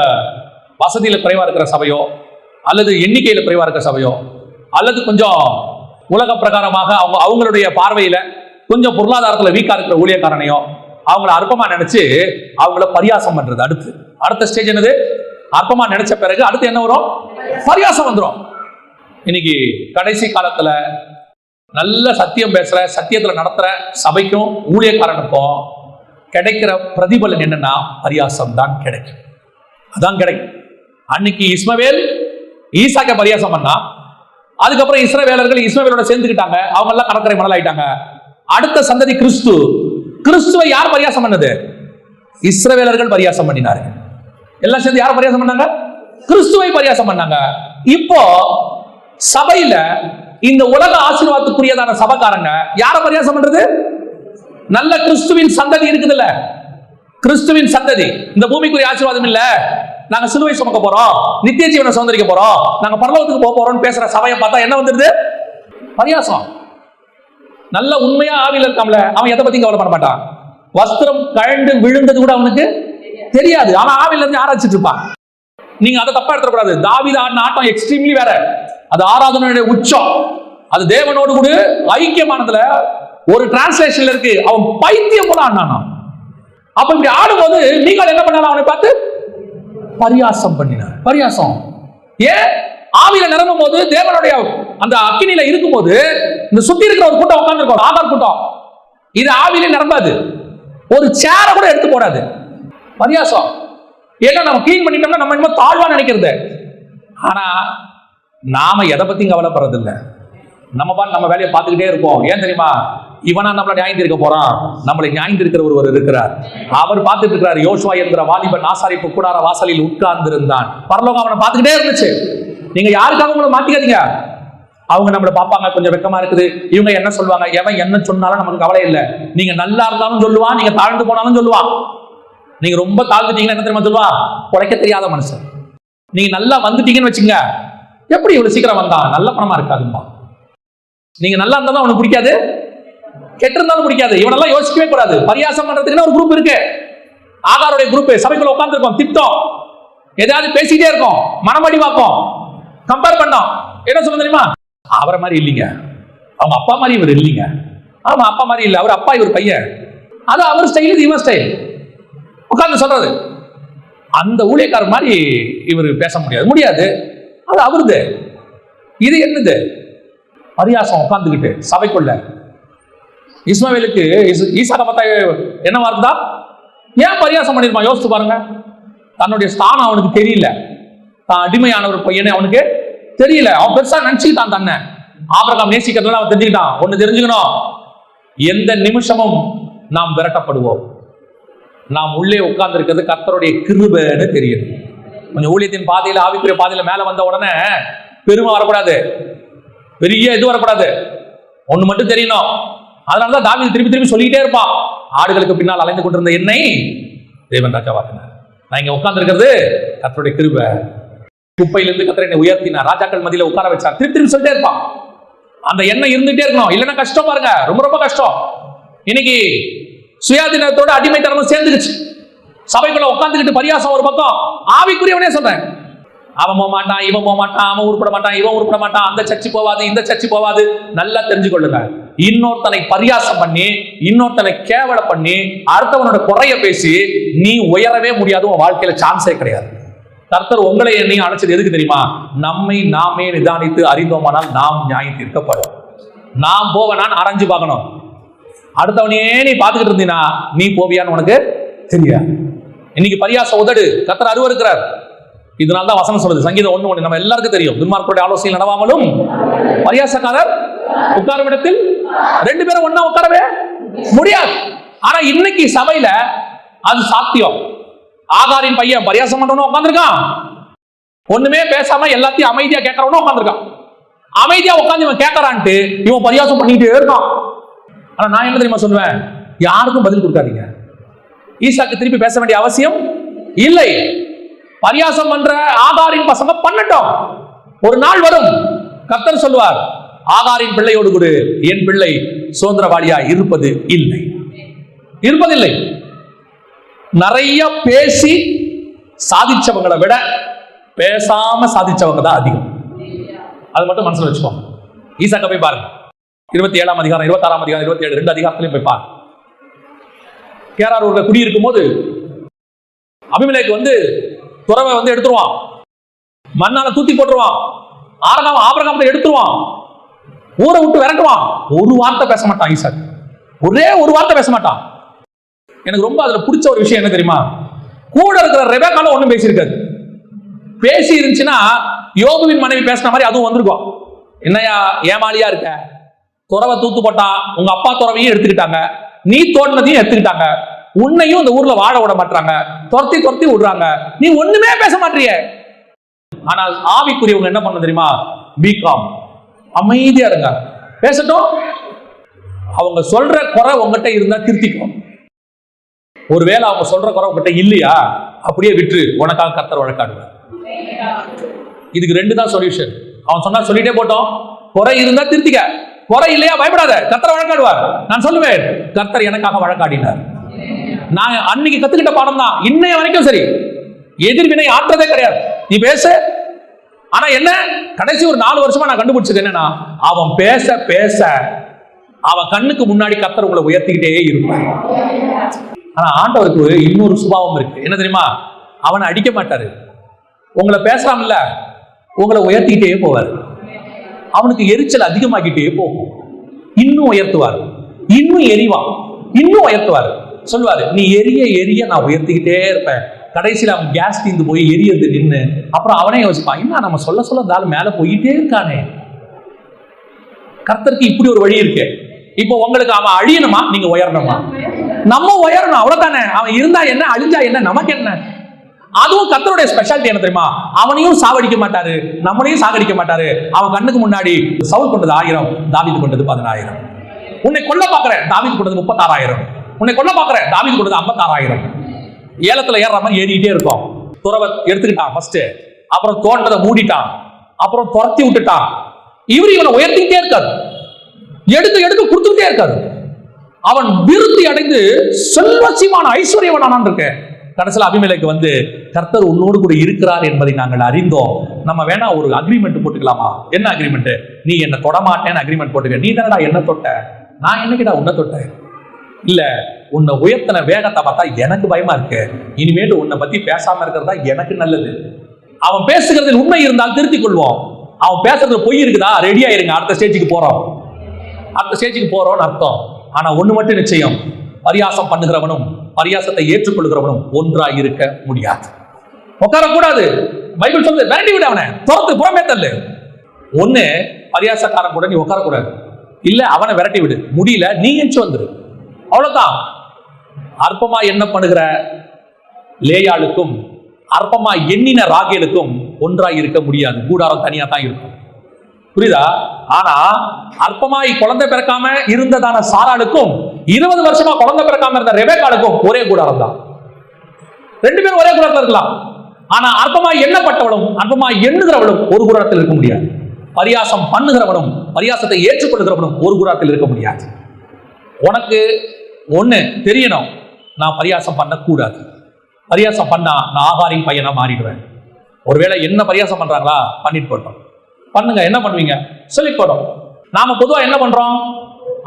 வசதியில குறைவா இருக்கிற சபையோ, அல்லது எண்ணிக்கையில குறைவா இருக்கிற சபையோ, அல்லது கொஞ்சம் உலக பிரகாரமாக அவங்களுடைய பார்வையில கொஞ்சம் பொருளாதாரத்துல வீக்கா இருக்கிற ஊழியக்காரனையோ அவங்கள அற்பமா நினைச்சு அவங்கள பரியாசம் பண்றது. அடுத்த ஸ்டேஜ் என்னது? அற்பமா நினைச்ச பிறகு அடுத்து என்ன வரும்? பரியாசம் வந்துடும். இன்னைக்கு கடைசி காலத்துல நல்ல சத்தியம் பேசுற, சத்தியத்துல நடத்துற சபைக்கும் ஊழியக்காரனுக்கும் கிடைக்கிற பிரதிபலன் என்னன்னா பரியாசம் தான் கிடைக்கும். அதான் கிடைக்கும். அன்னைக்கு இஸ்மவேல் ஈசாக்க பரியாசம் பண்ணா, அதுக்கப்புறம் இஸ்ரவேலர்கள் இஸ்மவேலோட சேர்ந்துக்கிட்டாங்க, அவங்க எல்லாம் கடற்கரை மணல் ஆயிட்டாங்க. அடுத்த சந்ததி கிறிஸ்துவை யார் பரியாசம் பண்ணது? இஸ்ரவேலர்கள் பரியாசம் பண்ணினார்கள். எல்லாம் சேர்ந்து யார் பரியாசம் பண்ணாங்க? கிறிஸ்துவை பரியாசம் பண்ணாங்க. இப்போ சபையில இந்த உலக ஆசீர்வாதத்துக்குரியதான சபைக்காரங்க யார பரியாசம் பண்றது? நல்ல கிறிஸ்துவின் சந்ததி இருக்குதுல்ல, கிறிஸ்துவின் சந்ததி. இந்த பூமிக்குரிய ஆசீர்வாதம் இல்ல, நாங்க சிலுவை சுமக்க போறோம், நித்திய ஜீவனை சுதந்திரிக்க போறோம், நாங்க பரலோகத்துக்கு போக போறோம்னு பேசுற சபையை பார்த்தா என்ன வந்துருது? பரியாசம். நல்ல உண்மையா ஆவில இருக்காமல, அவன் எதை பத்தி கவலை பண்ண மாட்டான். வஸ்திரம் கழண்டு விழுந்தது கூட அவனுக்கு தெரியாது. ஆனா ஆவில இருந்து ஆராய்ச்சிட்டு இருப்பான். நீங்க அதை தப்பா எடுத்துக்கூடாது. தாவீது ஆடின ஆட்டம் எக்ஸ்ட்ரீம்லி வேற. அது ஆராதனையுடைய உச்சம். அது தேவனோடு கூட ஐக்கியமானதுல ஒரு டிரான்ஸ்லேஷன்ல இருக்கு, அவன் பைத்தியம் போல ஆடினானா. அப்ப இப்படி ஆடும்போது நீங்கள் என்ன பண்ணாலும் அவனை பார்த்து பரியாசம் பண்ணினார். பரியாசம் ஏன்? ஆவியில நிரம்பும் போது, தேவனுடைய அந்த அக்கினியில இருக்கும் போது, இந்த சுத்தி இருக்கிற ஒரு கூட்டம் உட்கார்ந்து இருக்கும், ஆகார் கூட்டம். இது ஆவியில நிரம்பாது, ஒரு சேர கூட எடுத்து போடாது. பரியாசம். ஏன்னா நம்ம கிளீன் பண்ணிட்டோம்னா நம்ம இன்னும் தாழ்வா நினைக்கிறது. ஆனா நாம எதை பத்தியும் கவலைப்படுறது இல்லை. நம்ம வேலையை பார்த்துக்கிட்டே இருப்போம். ஏன் தெரியுமா? இவனா நம்மள நியாயந்திருக்க போறான். நம்மளை நியாயந்திருக்கிற ஒருவர் இருக்கிறார். அவர் பார்த்துட்டு இருக்கிறார். யோசுவா என்கிற வாலிபன் ஆசாரிப்பு கூடார வாசலில் உட்கார்ந்திருந்தான். பரலோகம் அவனை பார்த்துக்கிட்டே இருந்துச்சு. நீங்க யாருக்காக உங்களை மாத்திக்காதீங்க. அவங்க நம்மளை பார்ப்பாங்க, கொஞ்சம் வெக்கமா இருக்குது, இவங்க என்ன சொல்லுவாங்க, எவன் என்ன சொன்னாலும் நமக்கு கவலை இல்லை. நீங்க நல்லா இருந்தாலும் சொல்லுவான், நீங்க தாழ்ந்து போனாலும் சொல்லுவான். நீங்க ரொம்ப தாழ்ந்துட்டீங்கன்னா என்ன தெரியுமா சொல்லுவான்? உழைக்க தெரியாத மனுஷன். நீங்க நல்லா வந்துட்டீங்கன்னு வச்சுங்க, எப்படி இவ்வளவு சீக்கிரம் வந்தான், நல்ல பணமா இருக்காதுப்பா. நீங்க நல்லா இருந்தாலும் அவனுக்கு பிடிக்காது, கெட்டு இருந்தாலும் பிடிக்காது. இவனெல்லாம் யோசிக்கவே கூடாது. பரியாசம் பண்றதுக்குன்னு ஒரு குரூப் இருக்கு. ஆகாருடைய குரூப் சபைக்குள்ள உட்கார்ந்து இருக்கோம், திட்டம் ஏதாவது பேசிட்டே இருக்கும், மனமடி பார்ப்போம், கம்பேர் பண்ணோம். என்ன சொல்ல தெரியுமா? அவரை மாதிரி இல்லைங்க, அவங்க அப்பா மாதிரி இவர் இல்லைங்க. ஆமா, அப்பா மாதிரி இல்லை, அவர் அப்பா இவர் பையன். அது அவர் ஸ்டைல், இது இவன் ஸ்டைல். உட்கார்ந்து சொல்றது. அந்த ஊழியக்காரர் மாதிரி இவர் பேச முடியாது. அது அவருது. இது என்னது? பரியாசம். உட்கார்ந்துகிட்டு சபைக்குள்ள இஸ்மாவேலுக்கு ஈசாக்க பார்த்தா என்னவா இருந்தா? ஏன் பரியாசம் பண்ணிருப்பான்? யோசிச்சு பாருங்க. தன்னுடைய ஸ்தானம் அவனுக்கு தெரியல. தான் அடிமையான ஒரு பையனை அவனுக்கு தெரியல. அவன் பெருசா நினைச்சுக்கிட்டான் தன்னை. ஆபிரகாம் நேசிக்கிறதுனால அவன் தெரிஞ்சுக்கிட்டான். ஒண்ணு தெரிஞ்சுக்கணும், எந்த நிமிஷமும் நாம் விரட்டப்படுவோம். நாம் உள்ளே உட்கார்ந்து இருக்கிறது கர்த்தருடைய கிருபைன்னு தெரியும். கொஞ்சம் ஊழியத்தின் பாதையில, ஆவிக்குரிய பாதையில மேல வந்த உடனே பெருமை வரக்கூடாது, பெரிய இது வரக்கூடாது. ஒண்ணு மட்டும் தெரியணும். அதனாலதான் தாவீது திருப்பி சொல்லிக்கிட்டே இருப்பான், ஆடுகளுக்கு பின்னால் அலைந்து கொண்டிருந்த என்னை தேவன் ராஜாவாக்கினார். நான் இங்க உட்கார்ந்து இருக்கிறது கர்த்தருடைய கிருபை. குப்பையிலிருந்து கர்த்தர் என்னை உயர்த்தினார், ராஜாக்கள் மத்தியில உட்கார வச்சார். திருப்பி சொல்லிட்டே இருப்பான். அந்த எண்ணம் இருந்துட்டே இருக்கணும். இல்லைன்னா கஷ்டம் பாருங்க, ரொம்ப கஷ்டம். இன்னைக்கு சுயாதீனத்தோட அடிமைத்தனமும் சேர்ந்துருச்சு. சபைக்குள்ள உட்கார்ந்துக்கிட்டு பரியாசம் ஒரு பக்கம். ஆவிக்குரியவனே சொல்றேன், அவன் போக மாட்டான், இவன் போக மாட்டான், அவன் உருப்பட மாட்டான், இவன் உருப்பட மாட்டான், அந்த சர்ச்சு போவாது, இந்த சர்ச்சு போவாது. நல்லா தெரிஞ்சுக்கொள்ளுங்க, இன்னொருத்தனை பரியாசம் பண்ணி, இன்னொருத்தனை கேவல பண்ணி, அடுத்தவனோட குறைய பேசி நீ உயரவே முடியாது. உன் வாழ்க்கையில சான்ஸே கிடையாது. கர்த்தர் உங்களை என்னையும் அழைச்சது எதுக்கு தெரியுமா? நம்மை நாமே நிதானித்து அறிந்தோமானால் நாம் நியாயம் தீர்க்கப்படும். நாம் போவனான் அரைஞ்சு பார்க்கணும். அடுத்தவனையே நீ பார்த்துக்கிட்டு இருந்தீனா நீ போவியான்னு உனக்கு தெரியாது. இன்னைக்கு பரியாச உதடு கர்த்தர் அருவருக்கிறார். இதனால்தான் வசனம் சொல்லுது, சங்கீதம் 1:1 நம்ம எல்லாருக்கும் தெரியும், துன்மார்க்கருடைய ஆலோசனையில் நடவாமலும் பரியாசக்காரர் உட்காரும் இடத்தில் 2 பேரும் ஒண்ணா உட்காரவே முடியாது. ஆனா இன்னைக்கு சபையில அது சாத்தியம். ஆகாரின் பையன் பரியாசம் பண்றவனும் உட்கார்ந்துருக்கான், ஒண்ணுமே பேசாம எல்லாத்தையும் அமைதியா கேட்கறவனும் உட்கார்ந்துருக்கான். அமைதியா உட்கார்ந்து இவன் கேட்கறான்ட்டு இவன் பரியாசம் பண்ணிட்டே இருக்கான். ஆனா நான் என்ன தெரியுமா சொல்லுவேன்? யாருக்கும் பதில் கொடுக்காதீங்க. ஈசாக்கு திருப்பி பேச வேண்டிய அவசியம் இல்லை. பரியாசம் பண்ற ஆகாரின் பசங்க பண்ணட்டும். ஒரு நாள் வரும், கர்த்தர் சொல்வார், ஆகாரின் பிள்ளையோடு கூட என் பிள்ளை சுதந்திரவாளியா இருப்பதில்லை. நிறைய பேசி சாதிச்சவங்களை விட பேசாம சாதிச்சவங்க தான் அதிகம். அது மட்டும் மனசுல வச்சுக்கோங்க. ஈசாக்க போய் பாருங்க, 27ஆம் அதிகாரம், 26ஆம் அதிகாரம், 27 2 அதிகாரத்திலையும் போய் பாருங்க. கேரார் ஊர்ல குடியிருக்கும் போது அபிமெலேக்கு வந்து துறவை வந்து எடுத்துருவான், மண்ணால தூத்தி போட்டுருவான், ஆபிரகாம் எடுத்துருவான், ஊரை விட்டு விரட்டுவான். ஒரு வார்த்தை பேச மாட்டான் ஈசாக், ஒரே ஒரு வார்த்தை பேச மாட்டான். எனக்கு ரொம்ப அதுல பிடிச்ச ஒரு விஷயம் என்ன தெரியுமா? கூட இருக்கிற ரெபெக்கால ஒண்ணும் பேசியிருக்காது. பேசி இருந்துச்சுன்னா யோபுவின் மனைவி பேசின மாதிரி அதுவும் வந்திருக்கும். என்னையா ஏமாளியா இருக்க, துறவை தூத்து போட்டான், உங்க அப்பா துறவையும் எடுத்துக்கிட்டாங்க, நீ தோட்டினதையும் எடுத்துக்கிட்டாங்க, உன்னையும் இந்த ஊர்ல வாழ விட மாட்டாங்க, துரத்தி விடுறாங்க, நீ ஒண்ணுமே பேச மாட்டிய. ஆனால் ஆவிக்குரியவங்க என்ன பண்ண தெரியுமா? பிகாம், அமைதியா இருங்க, பேசட்டும். அவங்க சொல்ற குறை உங்ககிட்ட இருந்தா திருத்திக்கும். ஒருவேளை அவங்க சொல்ற குறை உங்ககிட்ட இல்லையா, அப்படியே விட்டு உனக்காக கர்த்தர் வழக்காடுவார். இதுக்கு 2 தான் சொல்யூஷன். அவன் சொன்னா சொல்லிட்டே போட்டோம், குறை இருந்தா திருத்திக்க, குறை இல்லையா பயப்படாத, கர்த்தர் வழக்காடுவார். நான் சொல்லுவேன், கர்த்தர் எனக்காக வழக்காடினார். நான் அன்னைக்கு கத்துக்கிட்ட பாடம் தான் இன்னைய வரைக்கும் சரி. எதிர்வினை ஆற்றதே கிடையாது. நீ பேச. ஆனா என்ன, கடைசி ஒரு 4 வருஷமா நான் கண்டுபிடிச்சது என்னன்னா, அவன் பேச பேச அவன் கண்ணுக்கு முன்னாடி கர்த்தர் உங்களை உயர்த்திக்கிட்டே இருப்பார். ஆனா ஆண்டவருக்கு இன்னொரு சுபாவம் இருக்கு. என்ன தெரியுமா? அவனை அடிக்க மாட்டாரு, உங்களை பேசலாம்ல, உங்களை உயர்த்திக்கிட்டே போவார். அவனுக்கு எரிச்சல் அதிகமாகிட்டே போகும், இன்னும் உயர்த்துவார், இன்னும் எரிவான், இன்னும் உயர்த்துவார். சொல்லுவாரு, நீ எரிய எரிய நான் உயர்த்திக்கிட்டே இருப்பேன். கடைசியில் அவன் கேஸ் தீர்ந்து போய் எரியது நின்று அப்புறம் அவனே யோசிப்பான், என்ன நம்ம சொல்ல சொல்ல இருந்தாலும் மேல போயிட்டே இருக்கானே. கர்த்தருக்கு இப்படி ஒரு வழி இருக்கு. இப்போ உங்களுக்கு அவன் அழியணுமா, நீங்க உயரணுமா? நம்ம உயரணும், அவ்வளவுதானே. அவன் இருந்தா என்ன, அழிஞ்சா என்ன, நமக்கு என்ன? அதுவும் கர்த்தருடைய ஸ்பெஷாலிட்டி என்ன தெரியுமா? அவனையும் சாவடிக்க மாட்டாரு, நம்மளையும் சாகடிக்க மாட்டாரு. அவன் கண்ணுக்கு முன்னாடி சவுல் கொண்டது 1000, தாவீது கொண்டது 10000. உன்னை கொல்ல பாக்குற, தாவீது கொண்டது 36000. உன்னை கொல்ல பாக்குற, தாவீது கொண்டது 56000. ஏலத்துல ஏறுற மாதிரி ஏறிக்கிட்டே இருக்கும். துறவை எடுத்துக்கிட்டான் ஃபர்ஸ்ட், அப்புறம் தோட்டத்தை மூடிட்டான், அப்புறம் துரத்தி விட்டுட்டான். இவனை உயர்த்திக்கிட்டே இருக்காரு, எடுத்து எடுத்து கொடுத்துக்கிட்டே இருக்காரு. அவன் விருத்தி அடைந்து செல்வசிமான ஐஸ்வர்யவனானான் இருக்க. கடைசியில் அபிமெலேக்கு வந்து, கர்த்தர் உன்னோடு கூட இருக்கிறார் என்பதை நாங்கள் அறிந்தோம், நம்ம வேணா ஒரு அக்ரிமெண்ட் போட்டுக்கலாமா? என்ன அக்ரிமெண்ட்? நீ என்ன தொடமாட்டேன்னு அக்ரிமெண்ட் போட்டுக்க. நீ தானடா என்ன தொட்ட, நான் என்னைக்குடா உன்னை தொட்டேன்? இல்ல, உன்னை உயர்த்தின வேகத்தை பார்த்தா எனக்கு பயமா இருக்கு. இனிமேட்டு உன்னை பத்தி பேசாம இருக்கிறதா எனக்கு நல்லது. அவன் பேசுகிறதில் உண்மை இருந்தால் திருத்திக் கொள்வோம். அவன் பேசுறது பொய் இருக்குதா, ரெடியா இருங்க, அடுத்த ஸ்டேஜுக்கு போறோம், அடுத்த ஸ்டேஜுக்கு போறோம்னு அர்த்தம். ஆனா ஒண்ணு மட்டும் நிச்சயம், பரியாசம் பண்ணுகிறவனும் பரியாசத்தை ஏற்றுக்கொள்கிறவனும் ஒன்றாய் இருக்க முடியாது. உட்காரக்கூடாது. பைபிள் சொல்லுது, விரட்டி விட, அவனை துரத்து, புறமே தள்ளு. ஒண்ணு, பரியாசக்காரன் கூட நீ உட்காரக்கூடாது, இல்ல அவனை விரட்டி விடு. முடியல, நீ எஞ்சி வந்துரு, அவ்வளவுதான். அற்பமா என்ன பண்ணுகிற லேயாளுக்கும் அற்பமா எண்ணின ராகேலுக்கும் ஒன்றாய் இருக்க முடியாது. கூடாரம் தனியா தான் இருக்கும், புரியுதா? ஆனா அற்பமாய் குழந்தை பிறக்காம இருந்ததான சாராளுக்கும் 20 வருஷமா குழந்தை பிறக்காம இருந்த ரெபேக்காளுக்கும் ஒரே கூடாரம் தான். 2 பேரும் ஒரே கூடாரத்தில் இருக்கலாம். ஆனா அற்பமாய் எண்ணப்பட்டவளும் அற்பமாய் எண்ணுகிறவளும் ஒரு கூடாரத்தில் இருக்க முடியாது. பரியாசம் பண்ணுகிறவனும் பரியாசத்தை ஏற்றுக்கொள்கிறவனும் ஒரு கூடாரத்தில் இருக்க முடியாது. உனக்கு ஒண்ணு தெரியணும், நான் பரியாசம் பண்ணக்கூடாது. பரியாசம் பண்ணா நான் ஆகாரின் பையனா மாறிடுவேன். ஒருவேளை என்ன பரியாசம் பண்றாங்களா, பண்ணிட்டு போட்டோம், பண்ணுங்க, என்ன பண்ணுவீங்க சொல்லி போட்டோம். நாம பொதுவா என்ன பண்றோம்,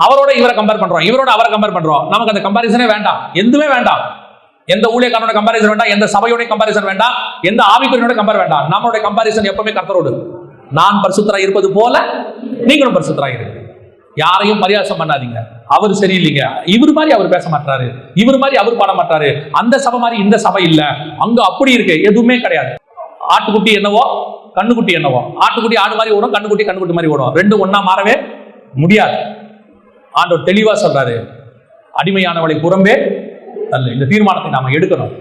அவரோட இவரை கம்பேர் பண்றோம், இவரோட அவரை கம்பேர் பண்றோம். நமக்கு அந்த கம்பாரிசனே வேண்டாம், எதுவுமே வேண்டாம். எந்த ஊழியக்காரனோட கம்பாரிசன் வேண்டாம், எந்த சபையோட கம்பாரிசன் வேண்டாம், எந்த ஆவிக்குரியனோட கம்பேர் வேண்டாம். நம்மளுடைய கம்பாரிசன் எப்பவுமே கர்த்தரோடு. நான் பரிசுத்தராய் இருப்பது போல நீங்களும் பரிசுத்தராய் இருங்க. யாரையும் பரியாசம் பண்ணாதீங்க. அவர் சரியில்லைங்க, இவர் மாதிரி அவர் பேச மாட்டாரு, இவர் மாதிரி அவர் பாட மாட்டாரு, அந்த சபை மாதிரி இந்த சபை இல்ல, அங்க அப்படி இருக்கு, எதுவுமே கிடையாது. ஆட்டுக்குட்டி என்னவோ கண்ணுக்குட்டி என்னவோ, ஆட்டுக்குட்டி ஆடு மாதிரி ஓடும், கண்ணுக்குட்டி கண்ணுக்குட்டி மாதிரி ஓடும், ரெண்டும் ஒன்னா மாறவே முடியாது. ஆண்டவர் தெளிவா சொல்றாரு, அடிமையானவளை புறம்பே தள்ளு. இந்த தீர்மானத்தை நாம எடுக்கணும்.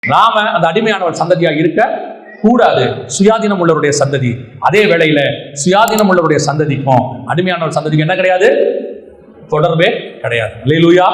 நாம அந்த அடிமையானவள் சந்ததியா இருக்க கூடாது, சுயாதீனம் உள்ளவருடைய சந்ததி. அதே வேளையில சுயாதீனம் உள்ளவருடைய சந்ததிக்கும் அடிமையானவள் சந்ததிக்கும் என்ன கிடையாது, தொடர்பே கிடையாது. அல்லேலூயா.